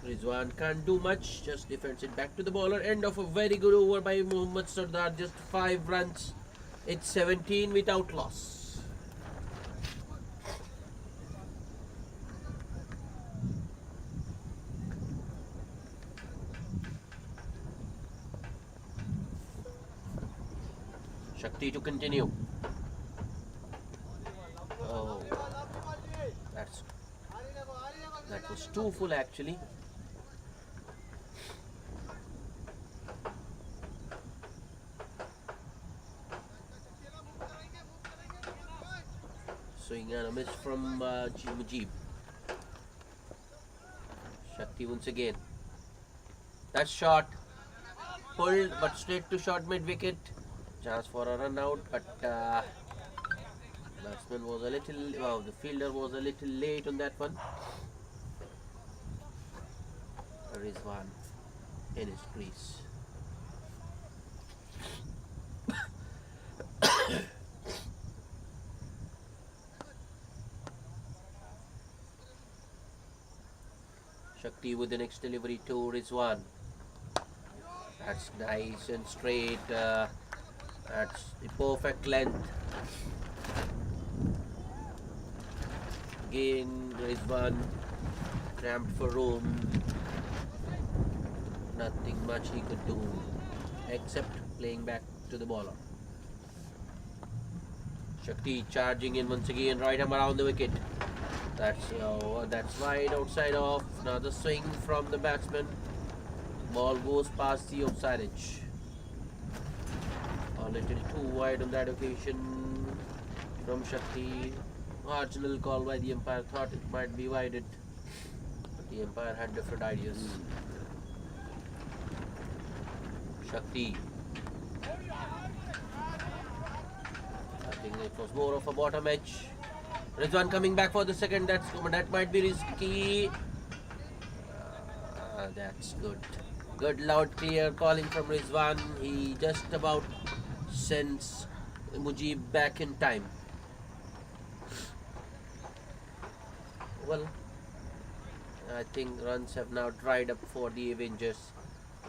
Rizwan can't do much, just defends it back to the bowler. End of a very good over by Mohammad Sardar, just 5 runs. It's 17 without loss. Shakti to continue. Oh, that was too full actually. Swing and a miss from Mujib. Shakti once again. That shot pulled but straight to short mid wicket. Chance for a run out, but batsman was a little, the fielder was a little late on that one. Rizwan in his crease. Shakti with the next delivery to Rizwan. That's nice and straight. That's the perfect length. Again, Rizwan cramped for room. Nothing much he could do except playing back to the bowler. Shakti charging in once again, right arm around the wicket. That's wide outside off. Another swing from the batsman. Ball goes past the outside edge. A little too wide on that occasion from Shakti. Marginal call by the umpire, thought it might be wided, but the umpire had different ideas. Shakti. I think it was more of a bottom edge. Rizwan coming back for the second. That might be risky. That's good. Good, loud, clear calling from Rizwan. He just about sends Mujib back in time. Well, I think runs have now dried up for the Avengers.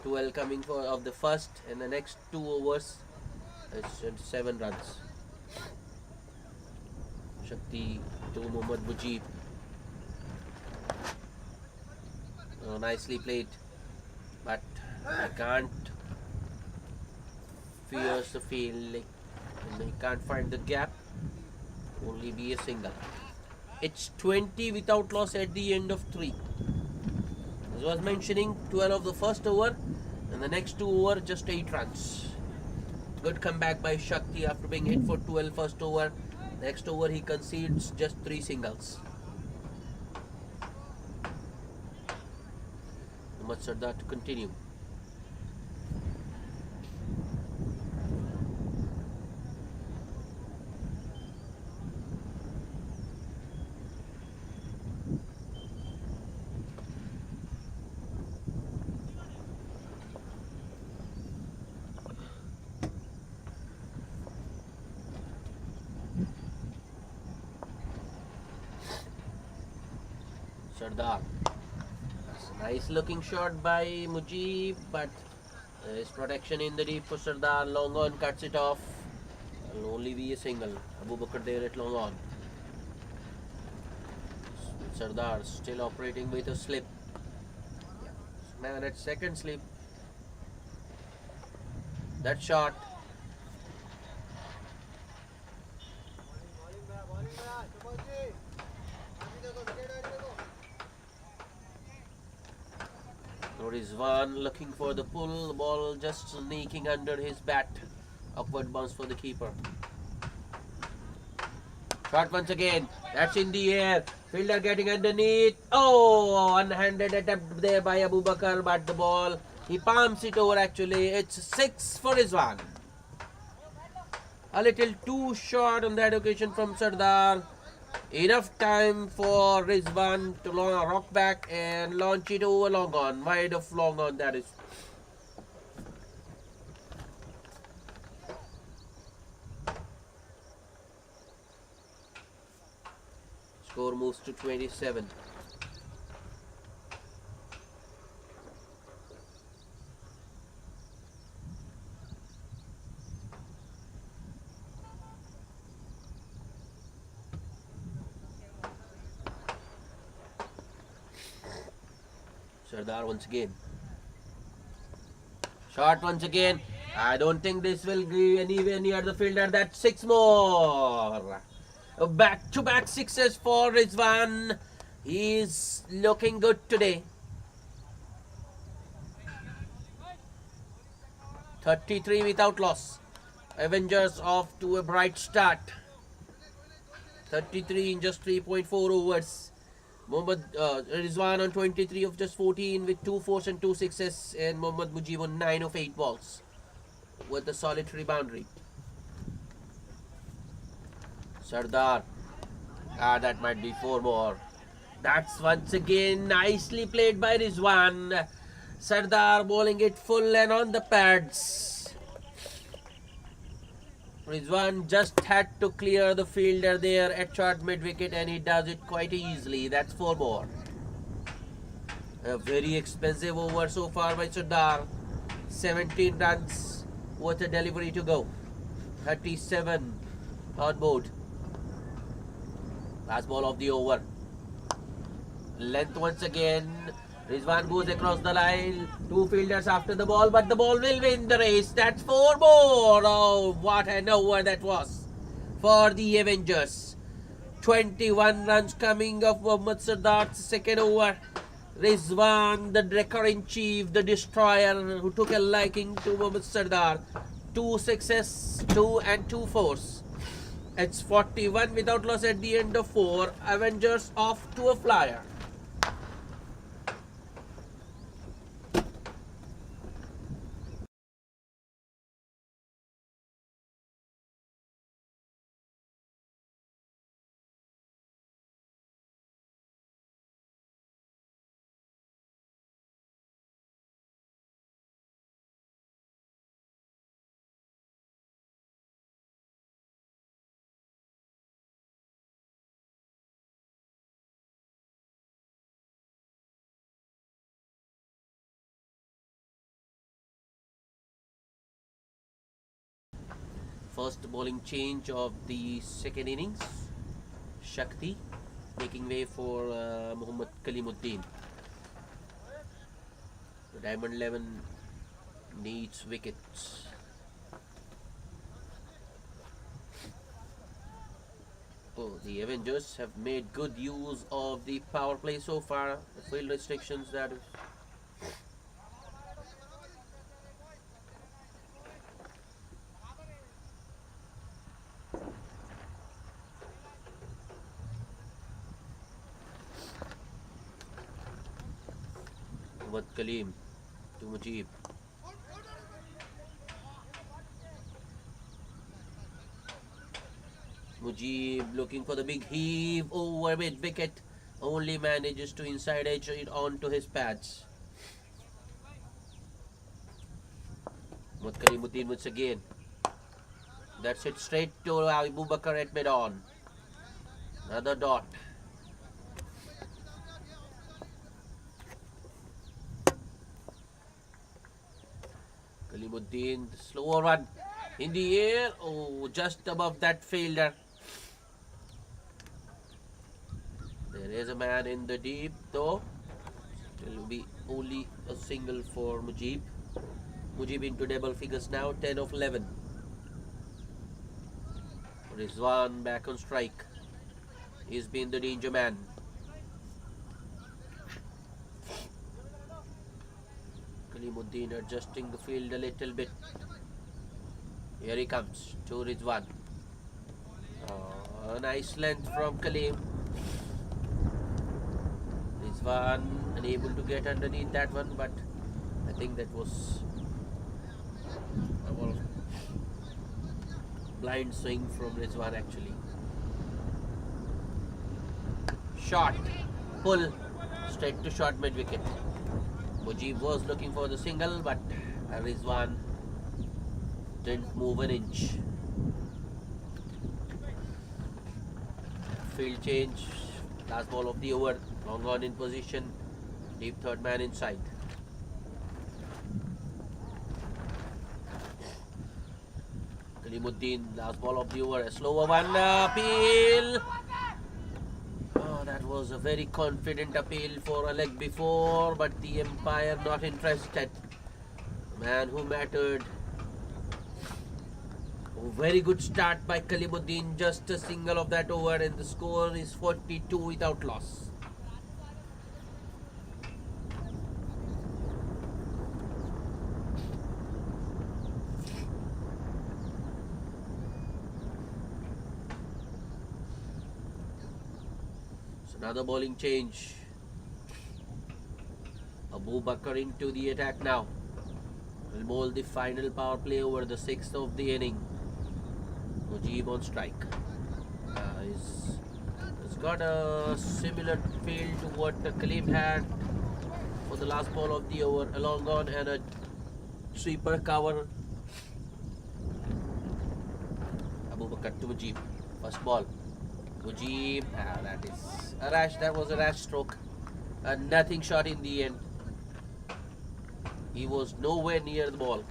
12 coming of the first, and the next 2 overs is 7 runs. Shakti to Mohammad Mujib. Oh, nicely played. But I can't pierce the field. Like, and I can't find the gap. Only be a single. It's 20 without loss at the end of 3. As I was mentioning, 12 of the first over, and the next 2 over just 8 runs. Good comeback by Shakti after being hit for 12 first over. Next over he concedes just 3 singles. Muhammad Sardar to continue. Sardar. Nice looking shot by Mujib, but there is protection in the deep for Sardar. Long on cuts it off. Will only be a single. Abu Bakr there at long on. Sardar still operating with a slip. Man at second slip. That shot. Rizwan looking for the pull, the ball just sneaking under his bat. Upward bounce for the keeper. Shot once again. That's in the air. Fielder getting underneath. Oh, one-handed attempt there by Abu Bakr, but the ball, he palms it over actually. It's 6 for Rizwan. A little too short on that occasion from Sardar. Enough time for Rizwan to rock back and launch it over long on. Wide of long on, that is. Score moves to 27. Sardar once again. Shot once again. I don't think this will be anywhere near the fielder. That's 6 more. Back-to-back sixes for Rizwan. He's looking good today. 33 without loss. Avengers off to a bright start. 33 in just 3.4 overs. Rizwan on 23 of just 14 with 2 fours and 2 sixes, and Mohammad Mujib on 9 of 8 balls with a solitary boundary. Sardar, that might be 4 more. That's once again nicely played by Rizwan. Sardar bowling it full and on the pads. Rizwan just had to clear the fielder there at short mid-wicket, and he does it quite easily. That's 4 more. A very expensive over so far by Sardar. 17 runs with a delivery to go. 37 on board. Last ball of the over. Length once again. Rizwan goes across the line. 2 fielders after the ball, but the ball will win the race. That's 4 more. Oh, what an over that was for the Avengers. 21 runs coming of Mohammad Sardar's second over. Rizwan, the wrecker-in-chief, the destroyer, who took a liking to Mohammad Sardar. 2 sixes, 2 and 2 fours. It's 41 without loss at the end of 4. Avengers off to a flyer. First bowling change of the second innings. Shakti making way for Muhammad Kalimuddin. The Diamond 11 needs wickets. Oh, the Avengers have made good use of the power play so far. The field restrictions, that is. Muhammad Kaleem to Mujib. Mujib looking for the big heave over mid wicket. Only manages to inside edge it onto his pads. Muhammad Kalimuddin once again. That's it straight to Abu Bakar at mid on. Another dot. Kalimuddin, slower one in the air. Oh, just above that fielder. There is a man in the deep though. It will be only a single for Mujib. Mujib into double figures now, 10 of 11. Rizwan back on strike. He's been the danger man. Kalimuddin adjusting the field a little bit. Here he comes to Rizwan. A nice length from Kaleem. Rizwan unable to get underneath that one, but I think that was a blind swing from Rizwan actually. Shot, pull, straight to short mid wicket. Mujib was looking for the single, but Rizwan didn't move an inch. Field change, last ball of the over, long on in position, deep third man inside. Kalimuddin, last ball of the over, a slower one, appeal. Oh, that was a very confident appeal for a leg before, but the umpire not interested. The man who mattered. Oh, very good start by Kalimuddin, just a single of that over, and the score is 42 without loss. Another bowling change. Abu Bakar into the attack now. Will bowl the final power play over the 6th of the inning. Mujib on strike. He's got a similar field to what Kaleem had for the last ball of the over. A long on and a sweeper cover. Abu Bakar to Mujib. First ball. Mujib, that was a rash stroke. Nothing shot in the end. He was nowhere near the ball.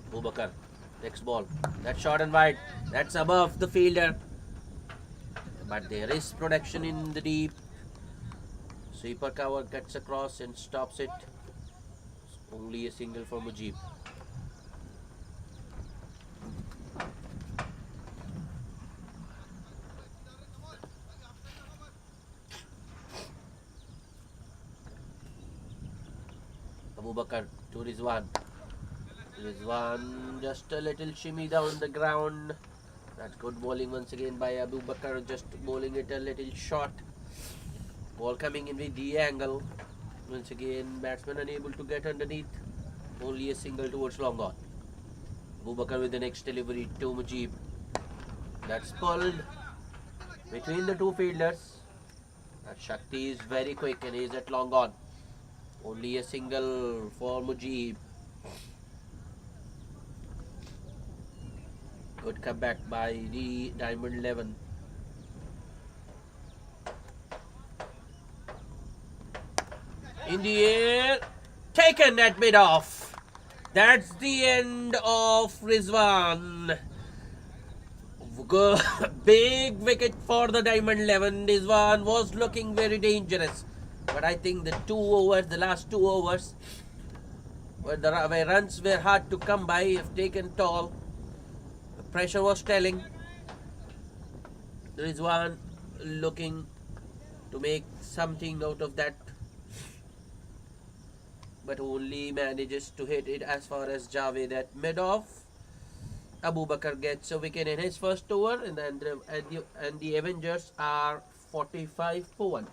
Abu Bakar, next ball. That's short and wide. That's above the fielder. But there is protection in the deep. Sweeper cover cuts across and stops it. Only a single for Mujib. Abu Bakar to Rizwan. Rizwan just a little shimmy down the ground. That's good bowling once again by Abu Bakar, just bowling it a little short. Ball coming in with the angle. Once again, batsman unable to get underneath. Only a single towards long on. Abu Bakar with the next delivery to Mujib. That's pulled between the two fielders. That Shakti is very quick and is at long on. Only a single for Mujib. Good comeback by the Diamond 11. In the air, taken at mid off. That's the end of Rizwan. Go- Big wicket for the Diamond 11. This one was looking very dangerous. But I think the last 2 overs, where runs were hard to come by, have taken toll. The pressure was telling. Rizwan looking to make something out of that, but only manages to hit it as far as Javed at mid-off. Abu Bakr gets a wicket in his first over, and the Avengers are 45 for 1.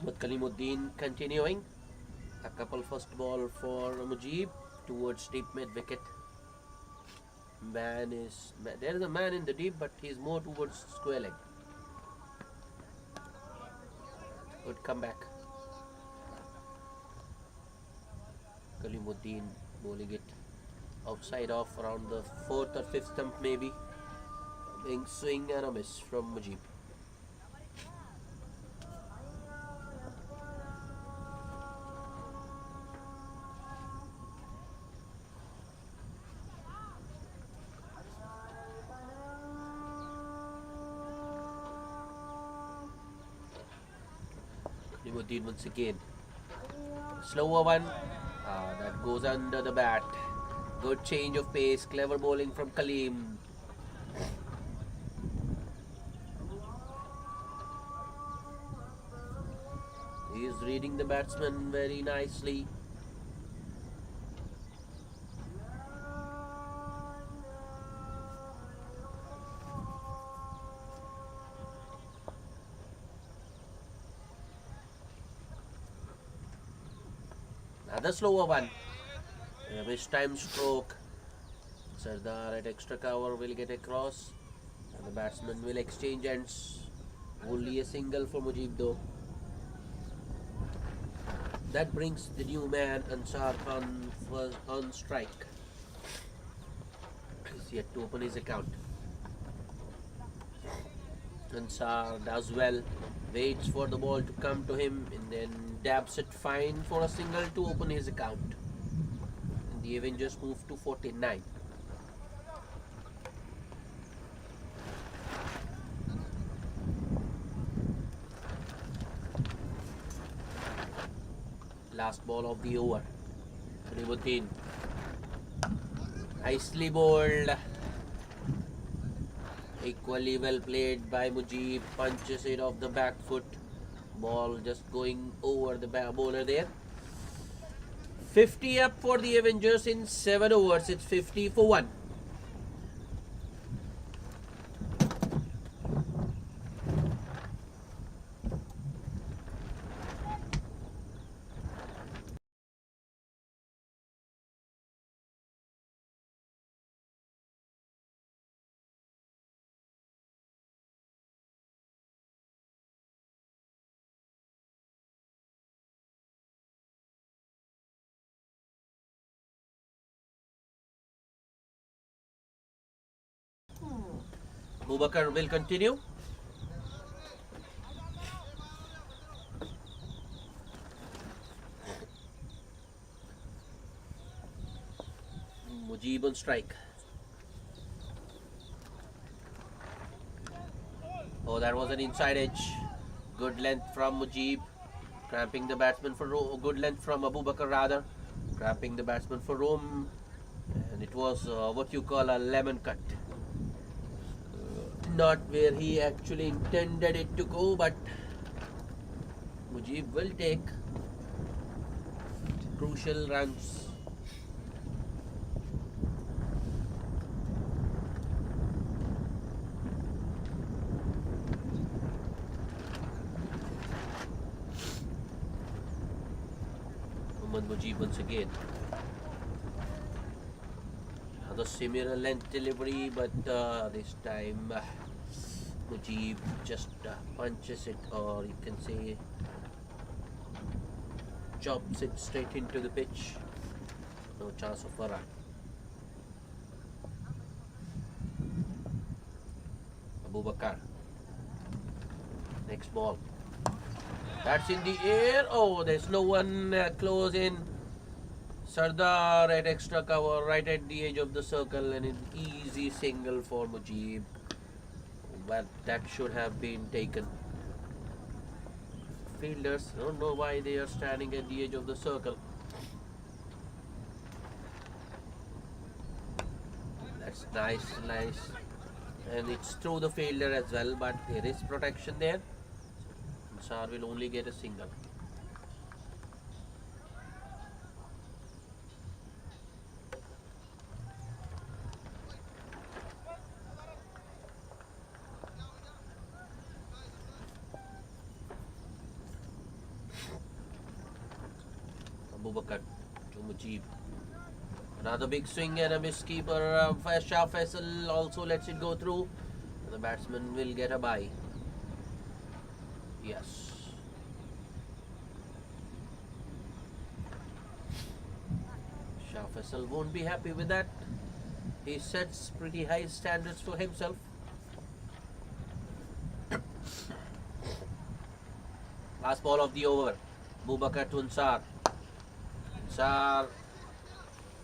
With Kalimuddin continuing. A couple first ball for Mujib towards deep mid wicket. There is a man in the deep, but he's more towards square leg. Good comeback. Kalimuddin bowling it outside off around the fourth or fifth stump maybe. Being swing and a miss from Mujib. Kalimuddin once again. Slower one. That goes under the bat. Good change of pace. Clever bowling from Kalim. He is reading the batsman very nicely. Another slower one. A mistime stroke. Sardar at extra cover will get across. And the batsman will exchange ends. Only a single for Mujib though. That brings the new man Ansar Khan on strike. He's yet to open his account. Ansar does well, waits for the ball to come to him, and then dabs it fine for a single to open his account. And the Avengers move to 49. Last ball of the over. Kalimuddin. Nicely bowled. Equally well played by Mujib. Punches it off the back foot. Ball just going over the bowler there. 50 up for the Avengers in 7 overs. It's 50 for 1. Abubakar will continue. Mujib on strike. Oh, that was an inside edge. Good length from Mujib. Cramping the batsman for good length from Abubakar rather. Cramping the batsman for Rome. And it was what you call a lemon cut. Not where he actually intended it to go, but Mujib will take crucial runs. Mujib once again. Another similar length delivery, but this time Mujib just punches it, or you can say chops it straight into the pitch. No chance of a run. Abubakar. Next ball. That's in the air. Oh, there's no one close in. Sardar at extra cover, right at the edge of the circle, and an easy single for Mujib. But that should have been taken. Fielders, I don't know why they are standing at the edge of the circle. That's nice. And it's through the fielder as well, but there is protection there. Sar will only get a single. Abubakar to Mujib. Another big swing and a miss. Keeper Shah Faisal also lets it go through. The batsman will get a bye. Yes. Shah Faisal won't be happy with that. He sets pretty high standards for himself. Last ball of the over. Abubakar to Ansar. Ansar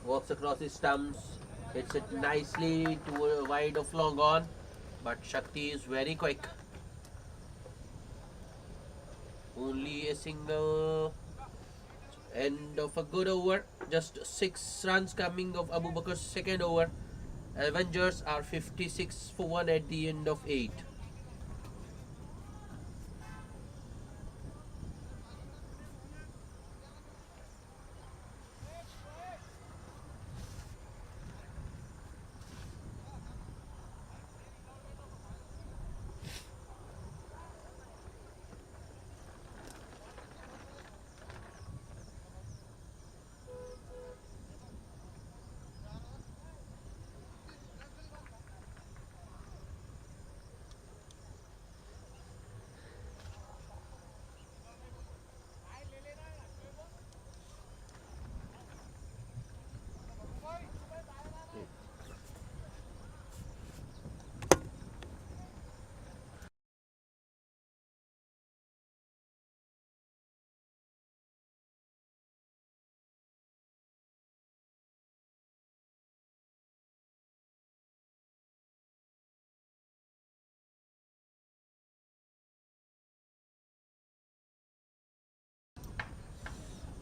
works across his stumps. Hits it nicely to a wide of long on. But Shakti is very quick. Only a single. End of a good over. Just 6 runs coming of Abubakar's second over. Avengers are 56 for 1 at the end of 8.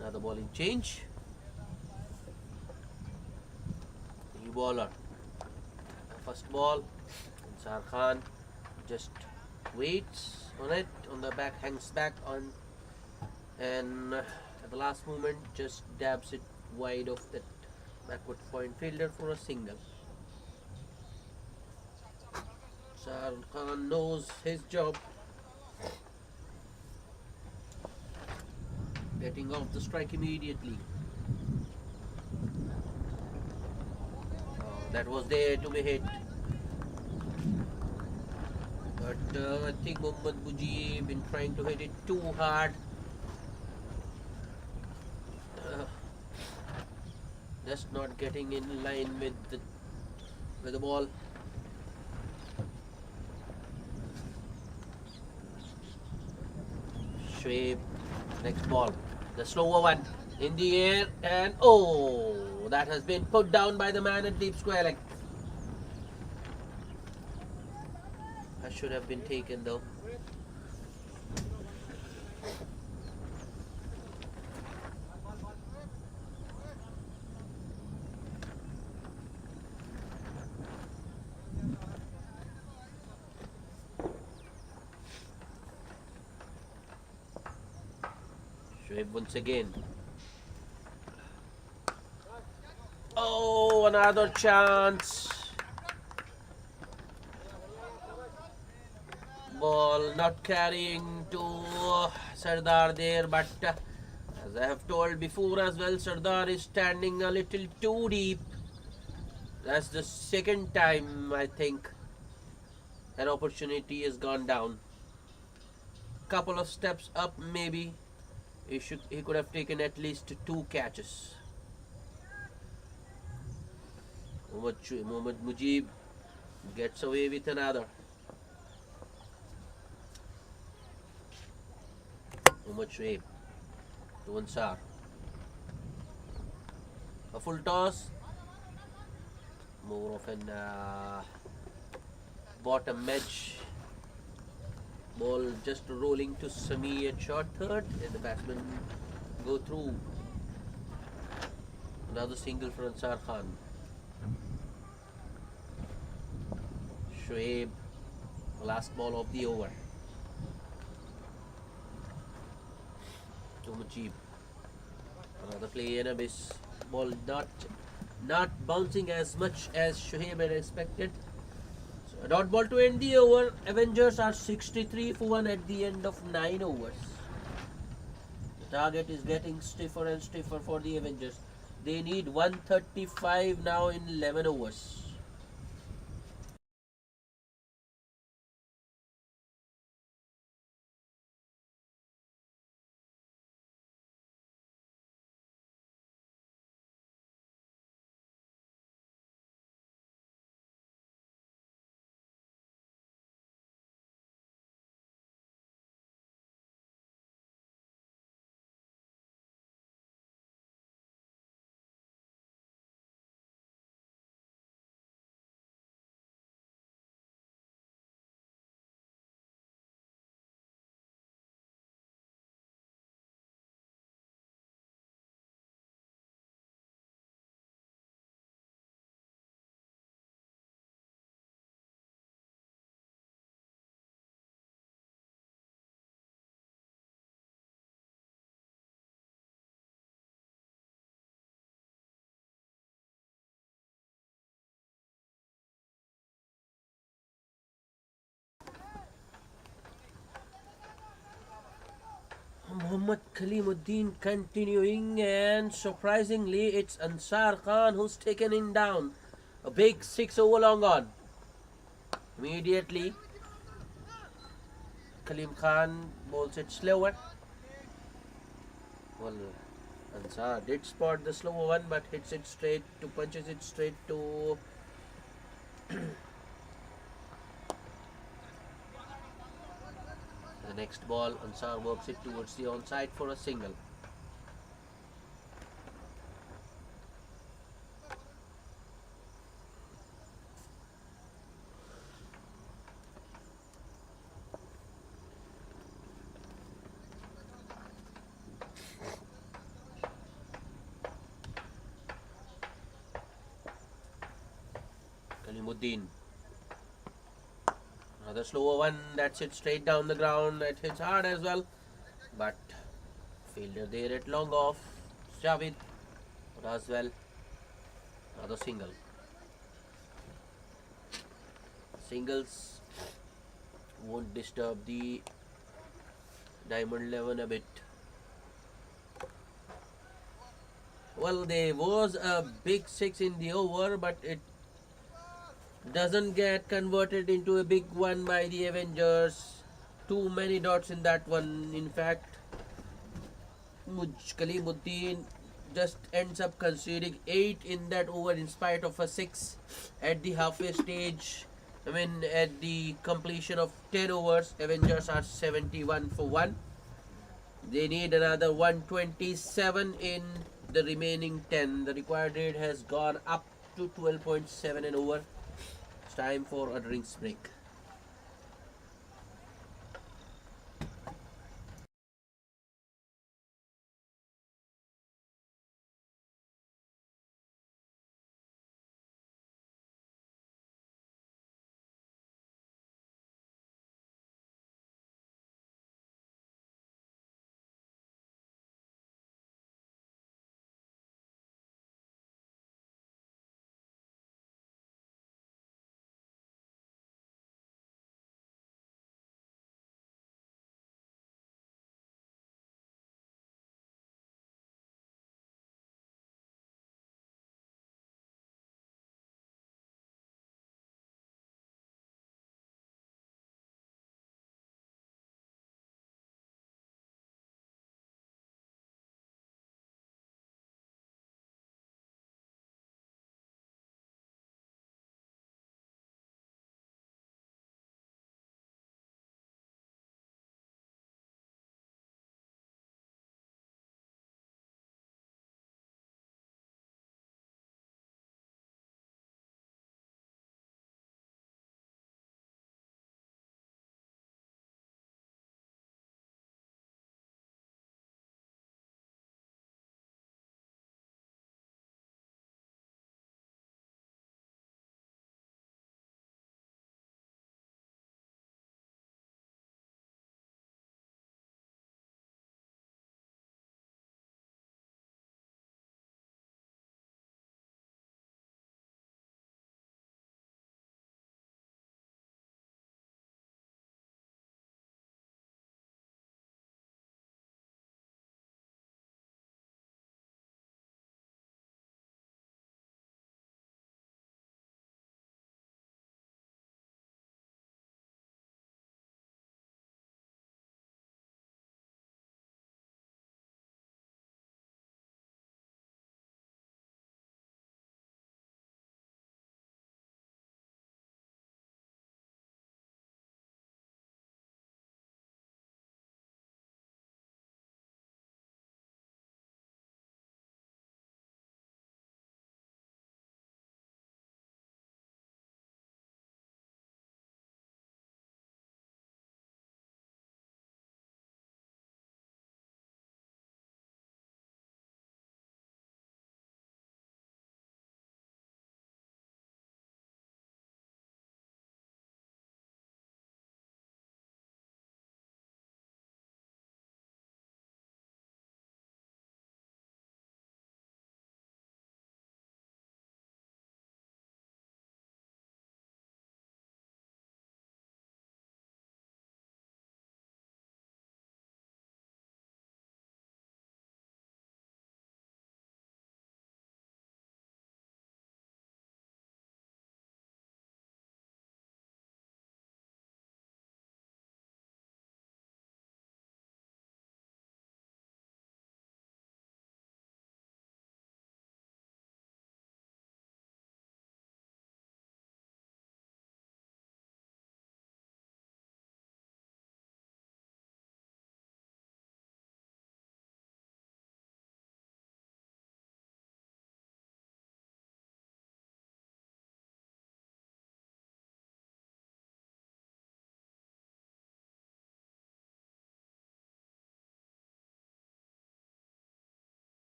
Another bowling change. New bowler. First ball. Ansar Khan just waits on it. On the back, hangs back on, and at the last moment just dabs it wide of that backward point fielder for a single. Ansar Khan knows his job. Getting off the strike immediately. That was there to be hit. But I think Mohammad Mujib been trying to hit it too hard. Just not getting in line with the ball. Shoaib, next ball. The slower one in the air, and oh, that has been put down by the man at deep square leg. That should have been taken though. Shoaib once again. Oh, another chance. Ball not carrying to Sardar there, but as I have told before as well, Sardar is standing a little too deep. That's the second time I think that opportunity has gone down. Couple of steps up, maybe he could have taken at least 2 catches. Mohammad Mujib gets away with another. Mohammad Shoaib to Ansar. A full toss. More of an bottom edge. Ball just rolling to Sami at short third, and the batsman go through. Another single for Ansar Khan. Shoaib, last ball of the over. To Mujib. Another play in a miss. Ball not bouncing as much as Shoaib had expected. So a dot ball to end the over. Avengers are 63 for 1 at the end of 9 overs. The target is getting stiffer and stiffer for the Avengers. They need 135 now in 11 overs. Muhammad Kalimuddin continuing, and surprisingly it's Ansar Khan who's taken him down. A big 6 over long on. Immediately Kalim Khan bowls it slower. Well, Ansar did spot the slower one, but punches it straight to the next ball. Ansar works it towards the onside for a single. Kalimuddin. Another slower one that's hit straight down the ground. It hits hard as well, but fielder there at long off. Javed as well. Another single. Singles won't disturb the Diamond 11 a bit. Well, there was a big 6 in the over, but it doesn't get converted into a big one by the Avengers. Too many dots in that one. In fact, Kalimuddin just ends up conceding 8 in that over in spite of a 6 at the halfway stage. I mean, at the completion of 10 overs, Avengers are 71 for 1. They need another 127 in the remaining 10. The required rate has gone up to 12.7 and over. It's time for a drinks break.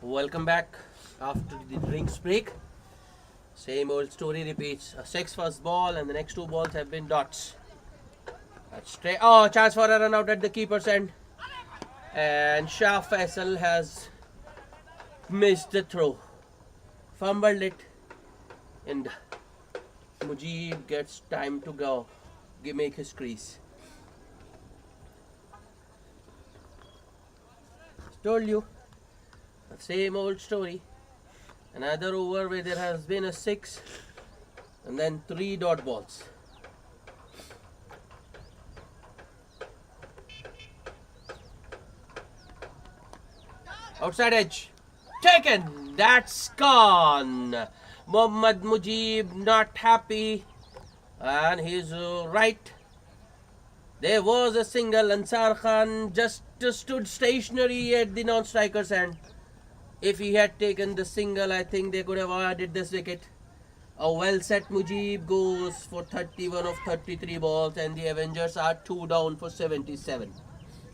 Welcome back after the drinks break. Same old story repeats. A six first ball, and the next two balls have been dots. That's straight. Oh, chance for a run out at the keeper's end. And Shah Faisal has missed the throw. Fumbled it. And Mujib gets time to go. Make his crease. Told you. The same old story. Another over where there has been a 6 and then 3 dot balls. Outside edge. Taken. That's gone. Mohammad Mujib not happy. And he's right. There was a single. Ansar Khan just stood stationary at the non-striker's end. If he had taken the single, I think they could have added this wicket. A well-set Mujib goes for 31 of 33 balls, and the Avengers are 2 down for 77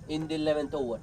in the 11th over.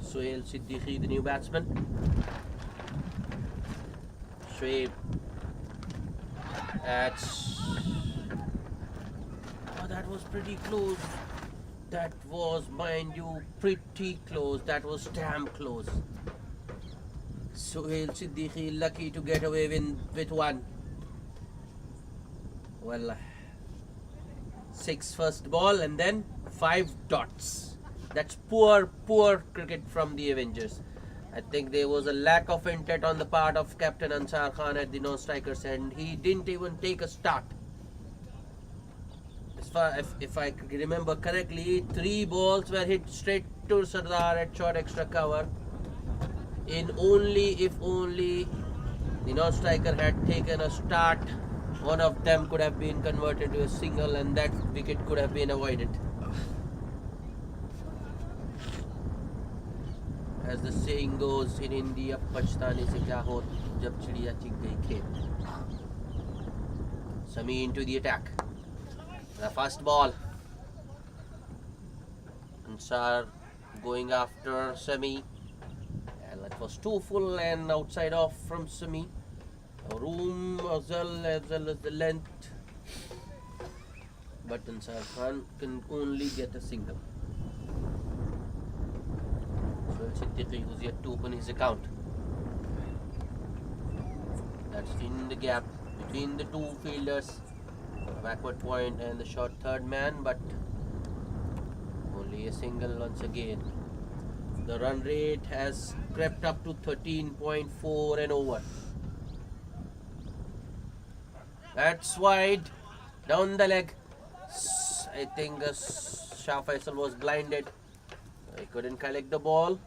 Suhail Siddiqui, the new batsman. Shoaib. That was pretty close. That was, mind you, pretty close. That was damn close. Suhail Siddiqui lucky to get away with one. Well, 6 first ball and then 5 dots. That's poor cricket from the Avengers. I think there was a lack of intent on the part of Captain Ansar Khan at the non-striker's end. He didn't even take a start. As far if I remember correctly, 3 balls were hit straight to Sardar at short extra cover. If only the non-striker had taken a start, one of them could have been converted to a single and that wicket could have been avoided. As the saying goes in India, पछताने से क्या हो जब चिड़िया चिग गई खेत. Sami into the attack. The first ball. Ansar going after Sami. And that was too full and outside off from Sami. Room as well as the length. But Ansar Khan can only get a single. Siddiqui was yet to open his account. That's in the gap between the two fielders, backward point and the short third man, but only a single once again. The run rate has crept up to 13.4 and over. That's wide, down the leg. I think Shah Faisal was blinded. He couldn't collect the ball.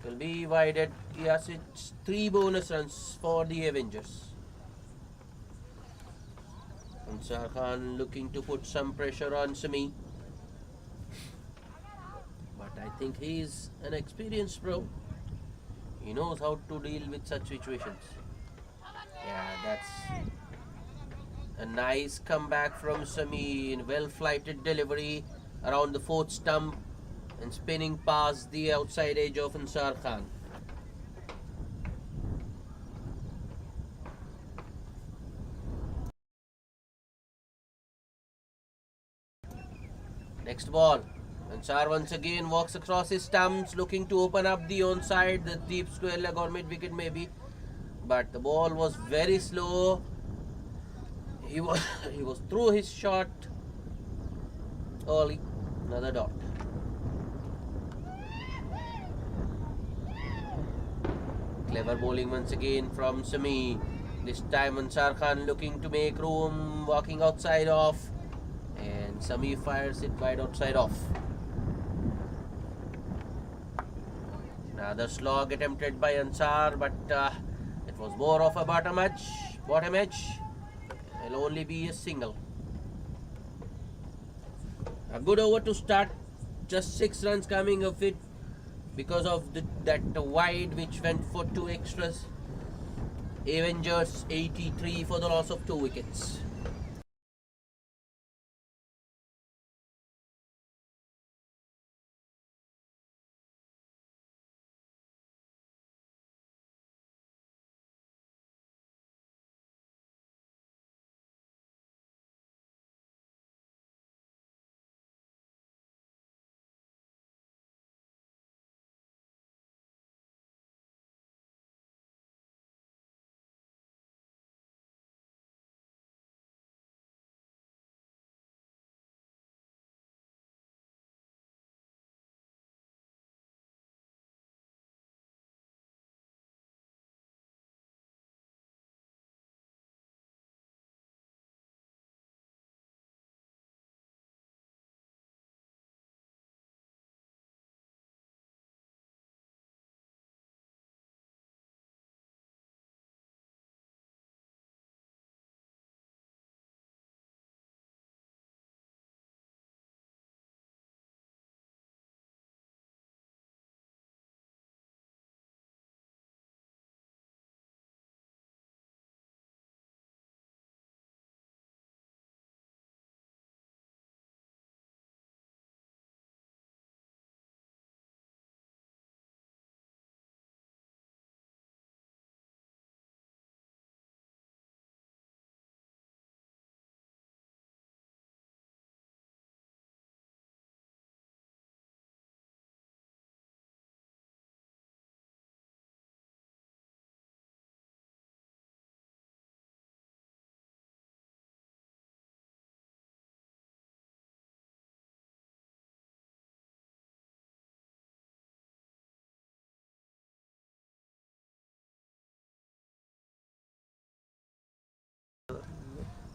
Will be widened. Yes, it's 3 bonus runs for the Avengers. Ansar Khan looking to put some pressure on Sami. But I think he's an experienced pro. He knows how to deal with such situations. Yeah, that's a nice comeback from Sami in well-flighted delivery around the 4th stump and spinning past the outside edge of Ansar Khan. Next ball. Ansar once again walks across his stumps looking to open up the onside, the deep square leg or mid wicket maybe. But the ball was very slow. He was through his shot early. Another dot. Clever bowling once again from Sami. This time Ansar Khan looking to make room, walking outside off, and Sami fires it wide outside off. Another slog attempted by Ansar, but it was more of a bottom edge, It'll only be a single. A good over to start. Just 6 runs coming of it because of that wide which went for 2 extras. Avengers 83 for the loss of 2 wickets.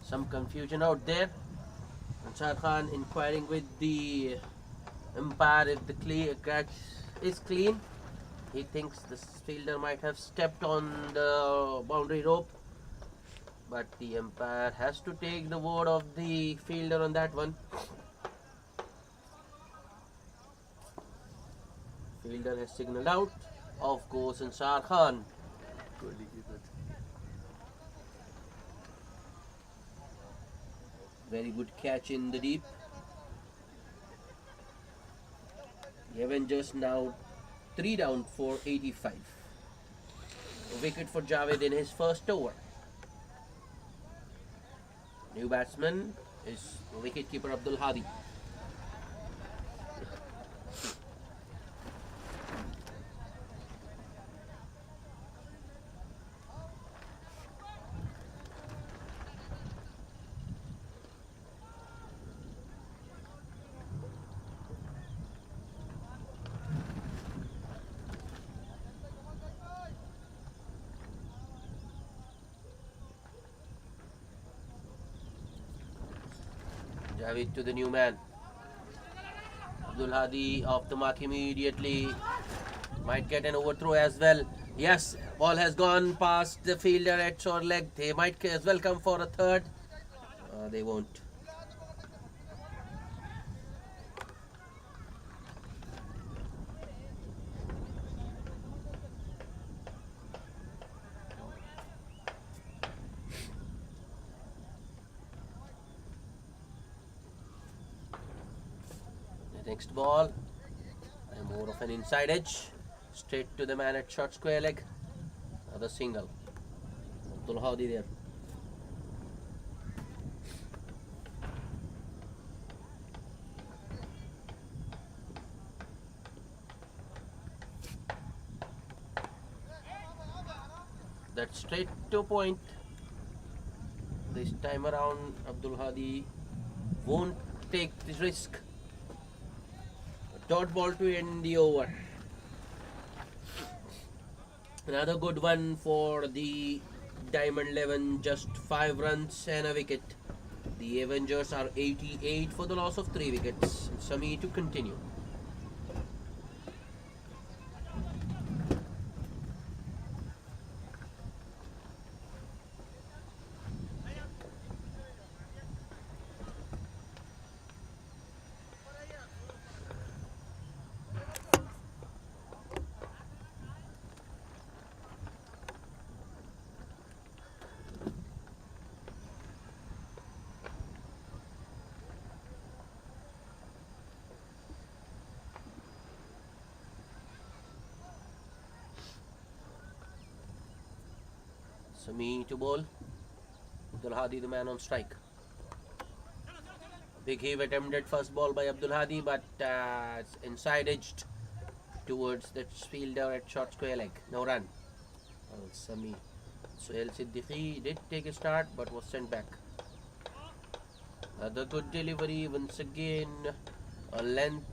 Some confusion out there. Ansar Khan inquiring with the umpire if the catch is clean. He thinks the fielder might have stepped on the boundary rope, but the umpire has to take the word of the fielder on that one. Fielder has signaled out. Of course, Ansar Khan. Very good catch in the deep. The Avengers now 3 down for 85. A wicket for Javed in his first over. New batsman is wicketkeeper Abdul Hadi. Javed to the new man. Abdul Hadi off the mark immediately. Might get an overthrow as well. Yes, ball has gone past the fielder at short leg. They might as well come for a third. They won't. Next ball, and more of an inside edge, straight to the man at short square leg. Another single. Abdul Hadi there. That's straight to point. This time around, Abdul Hadi won't take this risk. Dot ball to end the over. Another good one for the Diamond 11, just 5 runs and a wicket. The Avengers are 88 for the loss of 3 wickets. Sami to continue. Sami to bowl. Abdul Hadi the man on strike. Big heave attempted first ball by Abdul Hadi, but it's inside edged towards the fielder at short square leg. No run. Sami. Suhail Siddiqui did take a start but was sent back. Another good delivery once again. A length.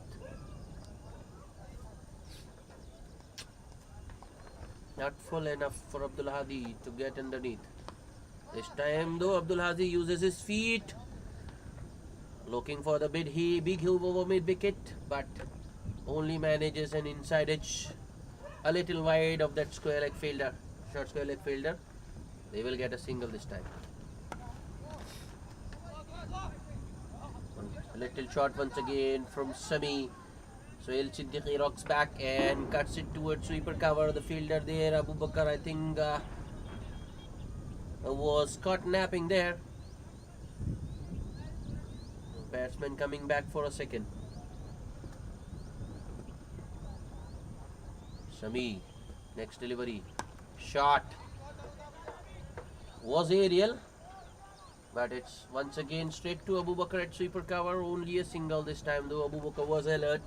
Not full enough for Abdul Hadi to get underneath. This time though Abdul Hadi uses his feet. Looking for the big heave over mid wicket, but only manages an inside edge. A little wide of that square leg fielder. Short square leg fielder. They will get a single this time. A little shot once again from Sami. Suhail Siddiqui rocks back and cuts it towards sweeper cover. The fielder there, Abu Bakr, I think was caught napping there. Batsman coming back for a second. Sami, next delivery. Shot. Was aerial, but it's once again straight to Abu Bakr at sweeper cover. Only a single this time though. Abu Bakr was alert.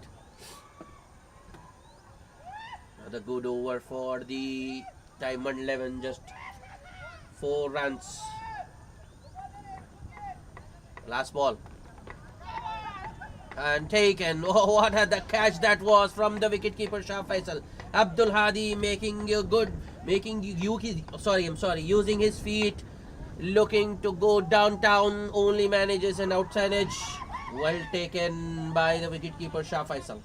Another good over for the Diamond 11. Just 4 runs. Last ball. And taken. Oh, what a catch that was from the wicketkeeper Shah Faisal. Abdul Hadi making using his feet, looking to go downtown, only manages an outside edge. Well taken by the wicketkeeper Shah Faisal.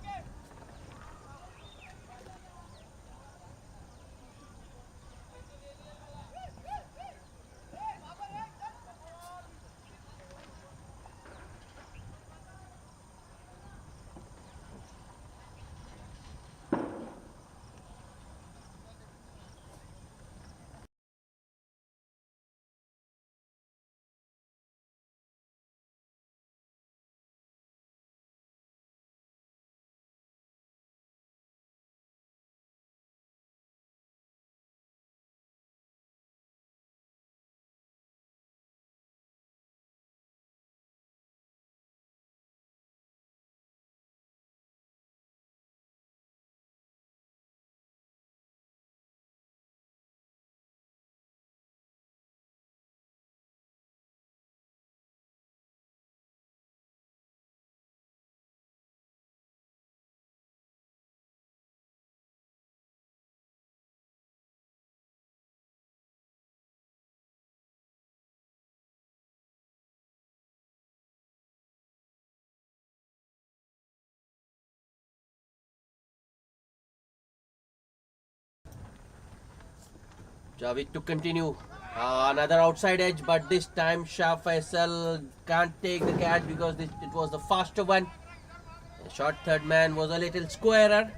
Javed to continue. Another outside edge, but this time Shah Faisal can't take the catch because it was the faster one. The short third man was a little squarer.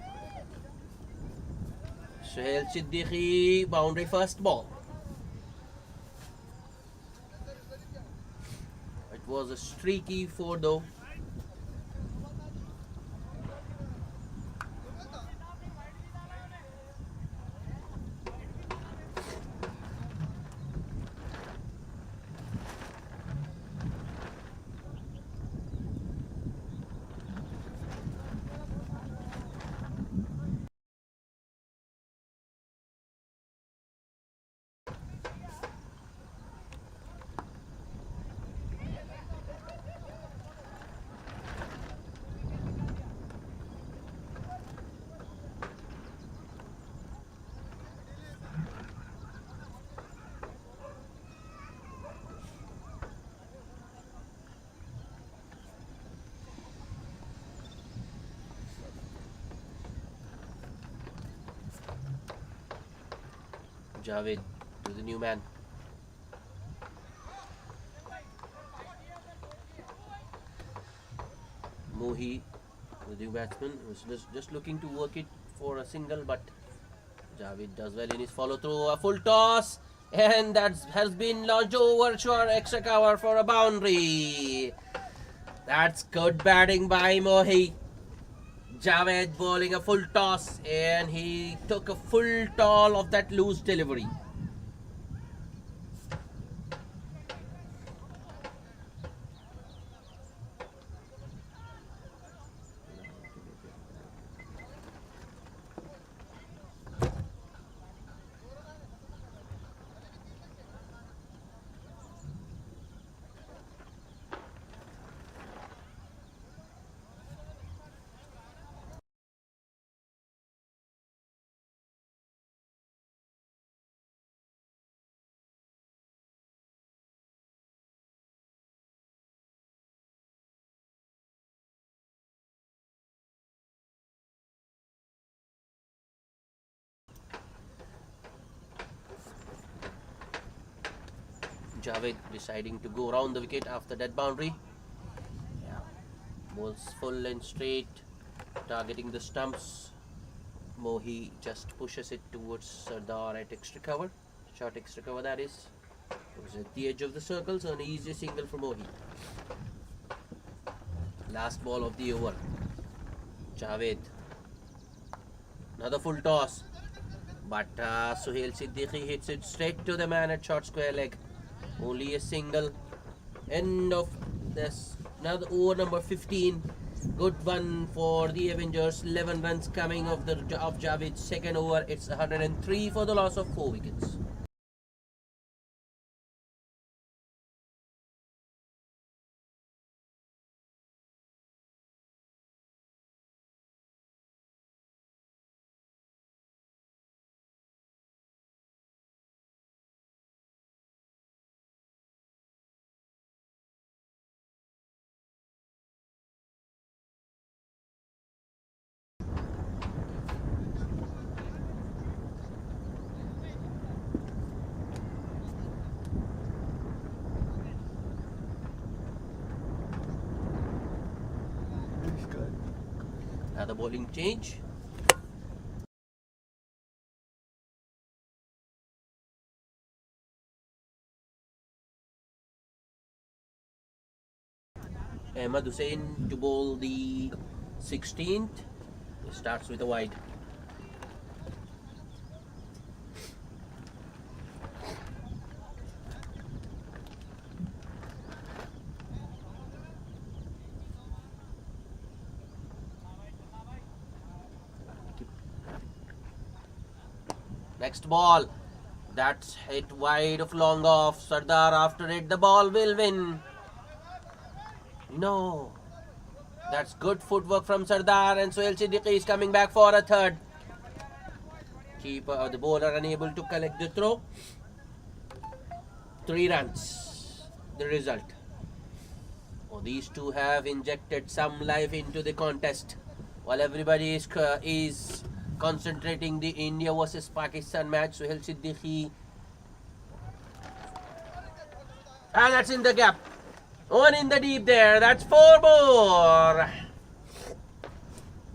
Suhail Siddiqui, boundary first ball. It was a streaky 4 though. Javed to the new man. Mohi, the new batsman, was just looking to work it for a single, but Javed does well in his follow through. A full toss, and that has been launched over short extra cover for a boundary. That's good batting by Mohi. Javed bowling a full toss, and he took a full toll of that loose delivery. Javed deciding to go around the wicket after that boundary. Yeah. Balls full and straight, targeting the stumps. Mohi just pushes it towards Sardar at extra cover. Short extra cover, that is. It was at the edge of the circle, so an easy single for Mohi. Last ball of the over. Javed. Another full toss. But Suhail Siddiqui hits it straight to the man at short square leg. Only a single. End of this. Another over number 15. Good one for the Avengers. 11 runs coming of Javed's second over. It's 103 for the loss of 4 wickets. Another bowling change. Ahmed Hussain to bowl the 16th. He starts with a wide. Next ball. That's hit wide of long off. Sardar after it. The ball will win. No. That's good footwork from Sardar, and Suhail Siddiqui is coming back for a third. Keeper, the bowler unable to collect the throw. 3 runs. The result. Oh, these two have injected some life into the contest. While everybody is concentrating the India versus Pakistan match, Suhail Siddiqui. And that's in the gap. One in the deep there. That's 4 more.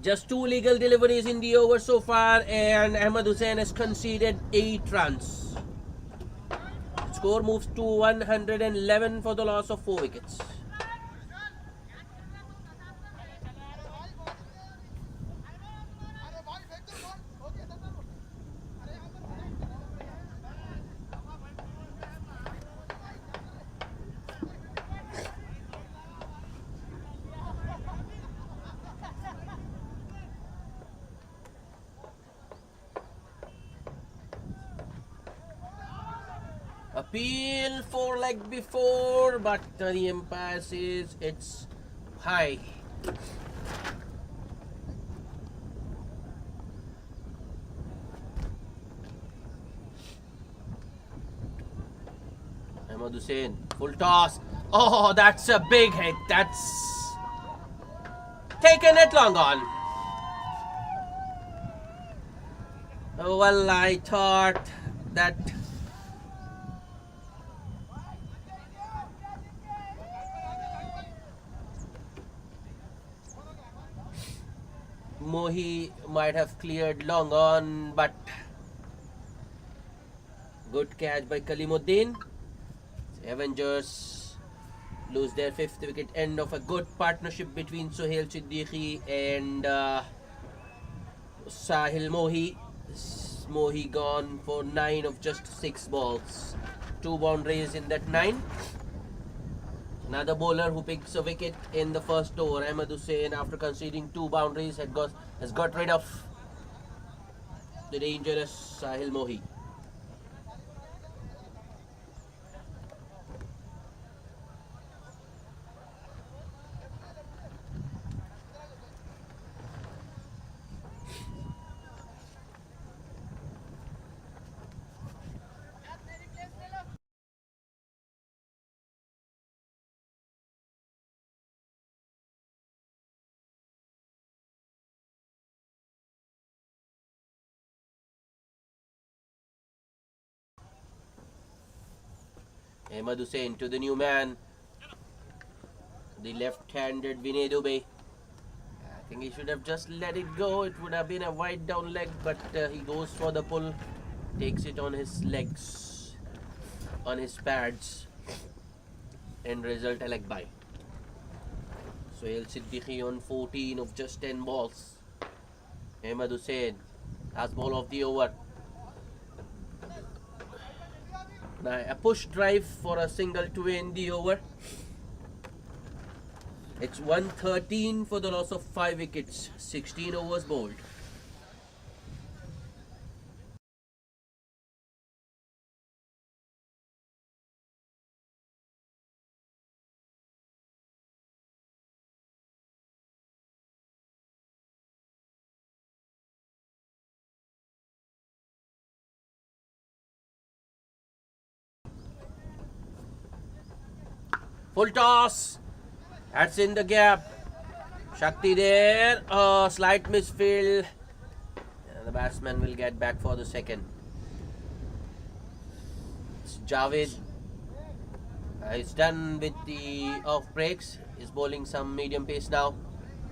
Just 2 legal deliveries in the over so far, and Ahmed Hussain has conceded 8 runs. Score moves to 111 for the loss of 4 wickets. Appeal for leg before, but the umpire says it's high. Ahmed Hussain, full toss. Oh, that's a big hit. That's taken it long on. Well, I thought that Mohi might have cleared long on, but good catch by Kalimuddin. Avengers lose their 5th wicket. End of a good partnership between Suhail Siddiqui and Sahil Mohi. Mohi gone for 9 of just 6 balls. 2 boundaries in that 9. Another bowler who picks a wicket in the first over, Ahmed Hussain, after conceding 2 boundaries, has got rid of the dangerous Sahil Mohi. Ahmed Hussain to the new man, the left-handed Vinay Dubey. I think he should have just let it go. It would have been a wide down leg, but he goes for the pull, takes it on his legs, on his pads, and result a leg bye. Sohail Siddiqui on 14 of just 10 balls. Ahmed Hussain, last ball of the over. Now a push drive for a single to end the over. It's 113 for the loss of 5 wickets, 16 overs bowled. Full toss. That's in the gap. Shakti there. Oh, slight misfield. The batsman will get back for the second. It's Javed. He's done with the off breaks. He's bowling some medium pace now,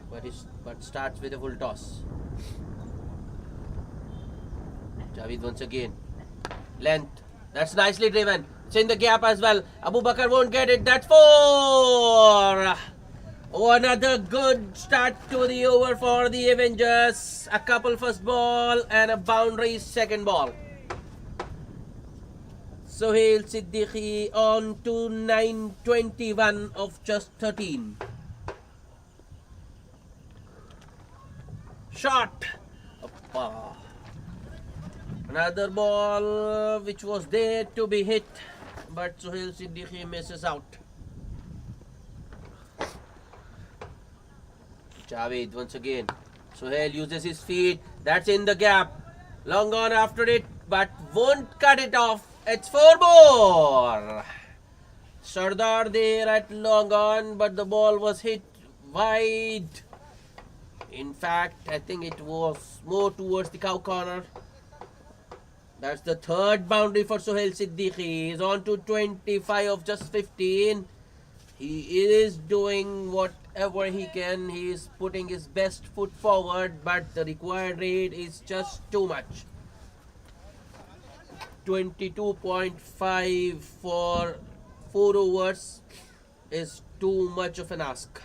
but starts with a full toss. Javed once again. Length. That's nicely driven. It's in the gap as well. Abu Bakar won't get it. That's 4. Oh, another good start to the over for the Avengers. A couple first ball and a boundary second ball. Sohail Siddiqui on to 921 of just 13. Shot. Appa. Another ball which was there to be hit, but Sohail Siddiqui misses out. Javed once again. Sohail uses his feet. That's in the gap. Long gone after it, but won't cut it off. It's 4 more. Sardar there at long on, but the ball was hit wide. In fact, I think it was more towards the cow corner. That's the third boundary for Sohail Siddiqui. He's on to 25 of just 15. He is doing whatever he can. He is putting his best foot forward, but the required rate is just too much. 22.5 for 4 overs is too much of an ask.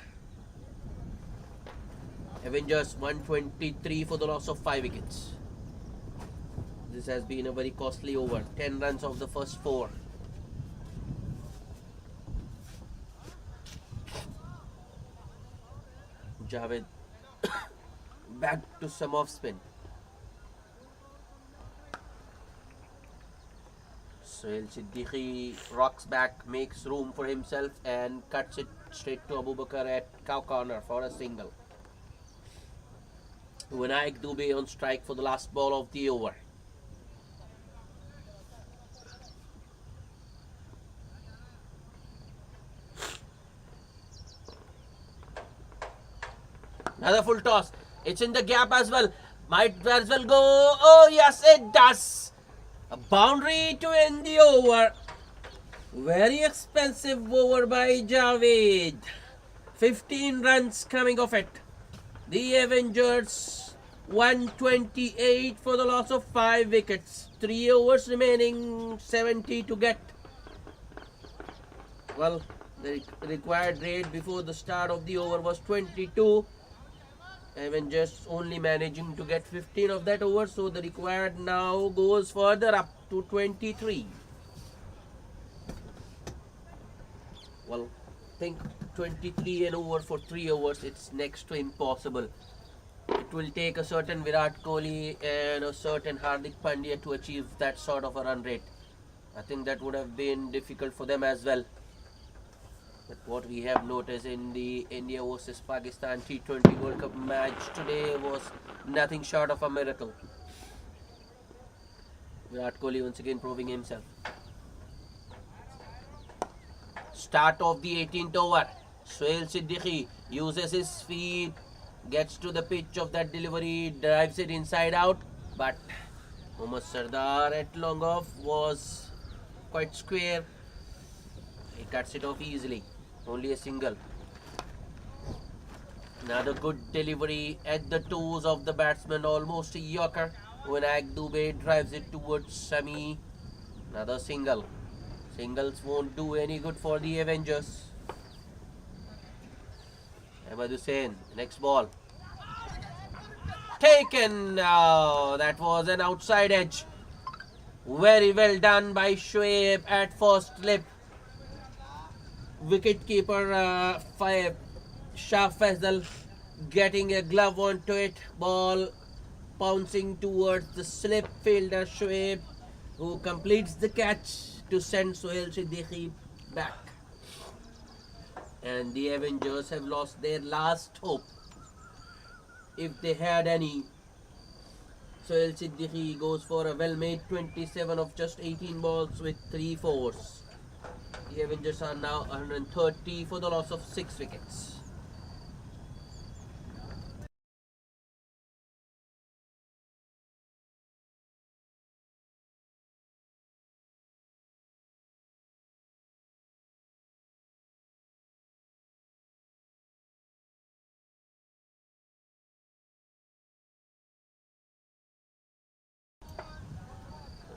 Avengers 123 for the loss of 5 wickets. This has been a very costly over. 10 runs of the first 4. Javed back to some off spin. Sohail Siddiqui rocks back, makes room for himself and cuts it straight to Abu Bakar at cow corner for a single. Vinayak Dubey on strike for the last ball of the over. Another full toss. It's in the gap as well. Might as well go. Oh, yes, it does. A boundary to end the over. Very expensive over by Javed. 15 runs coming off it. The Avengers 128 for the loss of 5 wickets. 3 overs remaining, 70 to get. Well, the required rate before the start of the over was 22. Avengers only managing to get 15 of that over, so the required now goes further up to 23. Well, I think 23 and over for 3 overs, it's next to impossible. It will take a certain Virat Kohli and a certain Hardik Pandya to achieve that sort of a run rate. I think that would have been difficult for them as well. But what we have noticed in the India vs Pakistan T20 World Cup match today was nothing short of a miracle. Virat Kohli once again proving himself. Start of the 18th over. Sohail Siddiqui uses his feet, gets to the pitch of that delivery, drives it inside out, but Mohammad Sardar at long off was quite square. He cuts it off easily. Only a single. Another good delivery at the toes of the batsman, almost a yorker. Vinayak Dubey drives it towards Sami. Another single. Singles won't do any good for the Avengers. Ahmed Hussain, next ball. Taken! Oh, that was an outside edge. Very well done by Shoaib at first slip. Wicketkeeper Shah Faisal getting a glove onto it. Ball bouncing towards the slip fielder Shoaib, who completes the catch to send Sohail Siddiqui back. And the Avengers have lost their last hope, if they had any. Sohail Siddiqui goes for a well-made 27 of just 18 balls with 3 fours. The Avengers are now 130 for the loss of 6 wickets.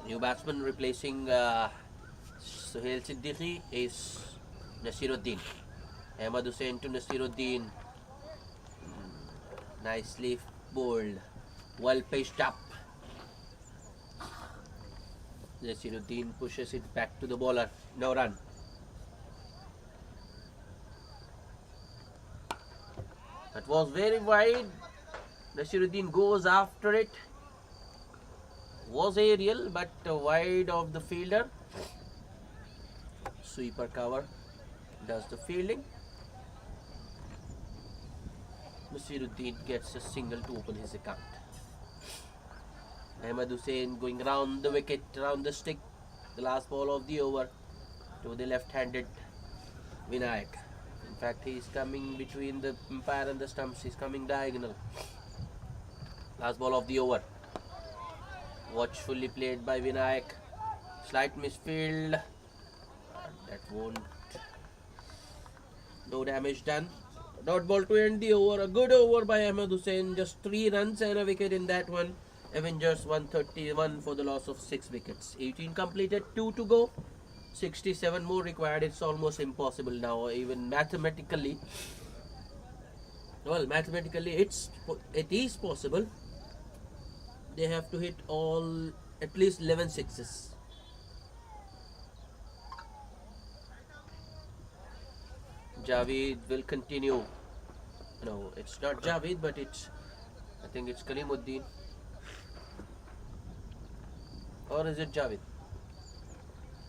New batsman replacing Sohail Siddiqui is Nasiruddin. Ahmed Hussain to Nasiruddin. Nicely bowled. Well pitched up. Nasiruddin pushes it back to the bowler. No run. That was very wide. Nasiruddin goes after it. Was aerial but wide of the fielder. Sweeper cover does the fielding. Nasiruddin gets a single to open his account. Ahmed Hussain going round the wicket, round the stick. The last ball of the over to the left-handed Vinayak. In fact, he is coming between the umpire and the stumps. He is coming diagonal. Last ball of the over. Watchfully played by Vinayak. Slight misfield. That won't. No damage done. Dot ball to end the over. A good over by Ahmed Hussain. Just 3 runs and a wicket in that one. Avengers 131 for the loss of 6 wickets. 18 completed, 2 to go. 67 more required. It's almost impossible now, even mathematically. Well, mathematically it is possible. They have to hit all at least 11 sixes. Javed will continue. No, it's not Javed, but I think it's Kalimuddin. Or is it Javed?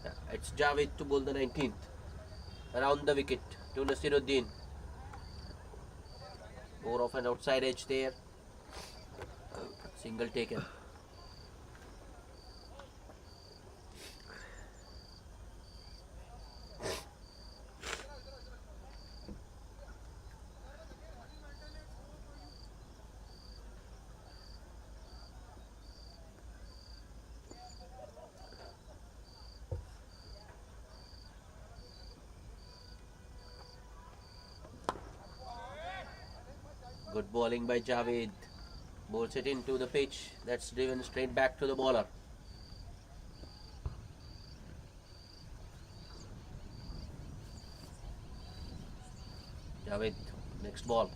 Yeah, it's Javed to bowl the 19th. Around the wicket to Nasiruddin. More of an outside edge there. Single taken. Good bowling by Javed. Bowls it into the pitch. That's driven straight back to the bowler. Javed, next ball.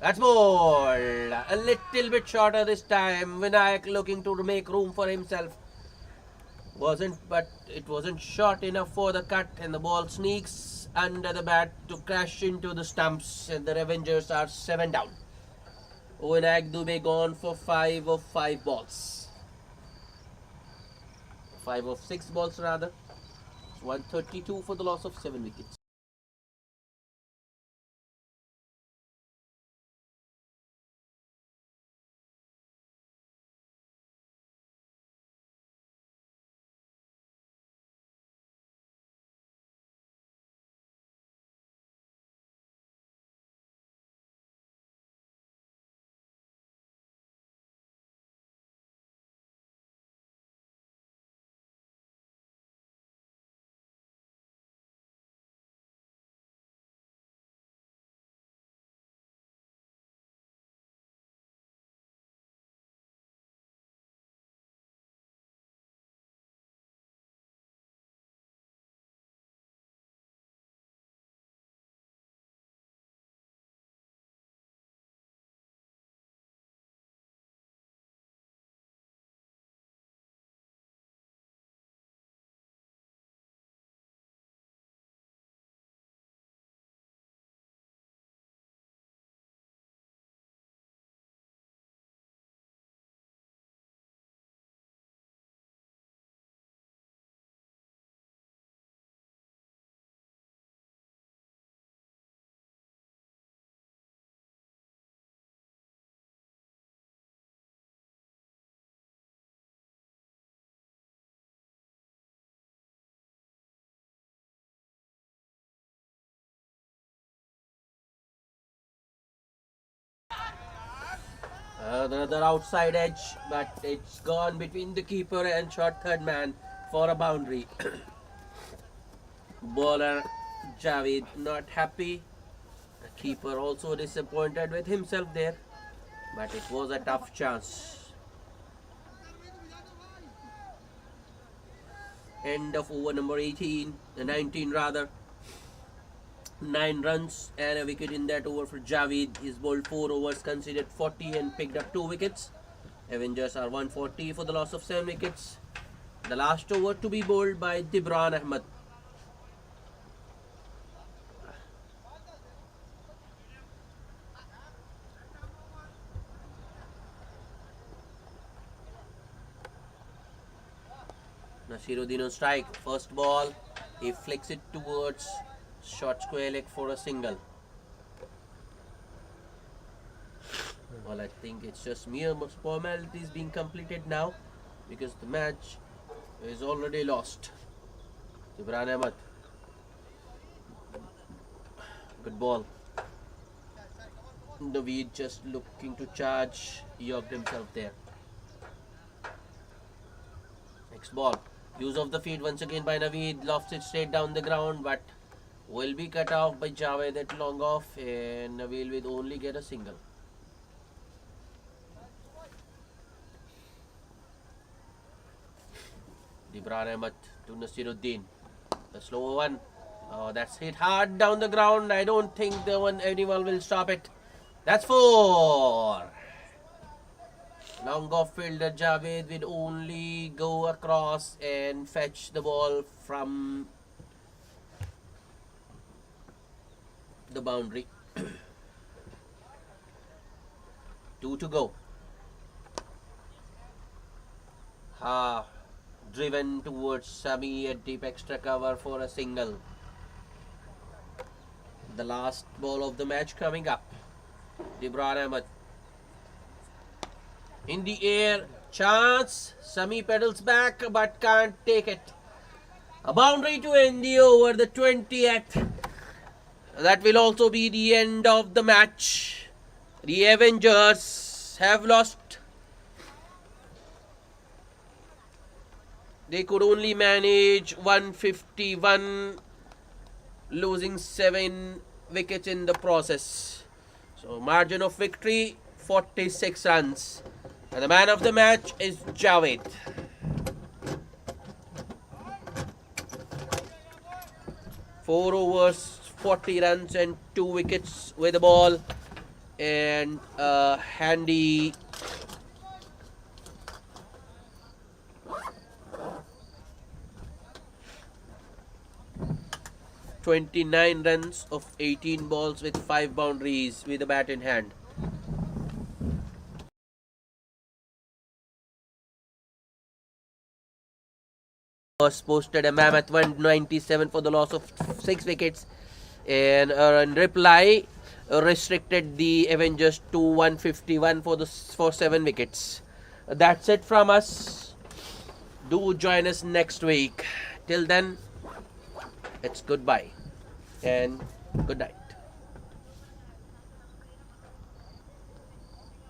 That's ball. A little bit shorter this time. Vinayak looking to make room for himself. But it wasn't short enough for the cut, and the ball sneaks under the bat to crash into the stumps, and the Avengers are 7 down. Vinayak Dubey gone for 5 of 5 balls. 5 of 6 balls rather. 132 for the loss of 7 wickets. Another outside edge, but it's gone between the keeper and short third man for a boundary. Bowler Javed not happy. The keeper also disappointed with himself there, but it was a tough chance. End of over number 19 rather. 9 runs and a wicket in that over for Javed. He's bowled 4 overs, conceded 40 and picked up 2 wickets. Avengers are 140 for the loss of 7 wickets. The last over to be bowled by Dibran Ahmed. Nasiruddin on strike. First ball, he flicks it towards short square leg for a single. Well, I think it's just mere formalities being completed now because the match is already lost. Dibran Ahmed. Good ball. Naveed just looking to charge. Yorked himself there. Next ball. Use of the feet once again by Naveed. Lofts it straight down the ground, but will be cut off by Javed at long off, and Naveed will only get a single. Dibran Ahmed to Nasiruddin. The slow one. Oh, that's hit hard down the ground. I don't think anyone will stop it. That's 4. Long off fielder Javed will only go across and fetch the ball from the boundary. 2 to go. Driven towards Sami at deep extra cover for a single. The last ball of the match coming up. Dibran Ahmed. In the air, chance. Sami pedals back but can't take it. A boundary to end the over, the 20th. That will also be the end of the match. The Avengers have lost. They could only manage 151, losing 7 wickets in the process. So margin of victory 46 runs. And the man of the match is Javed. Four overs, 40 runs and 2 wickets with the ball, and a handy (29 runs of 18 balls with 5 boundaries with a bat in hand. Posted a mammoth 197 for the loss of 6 wickets, and in reply restricted the Avengers to 151 for 7 wickets. That's it from us. Do join us next week. Till then, it's goodbye and good night.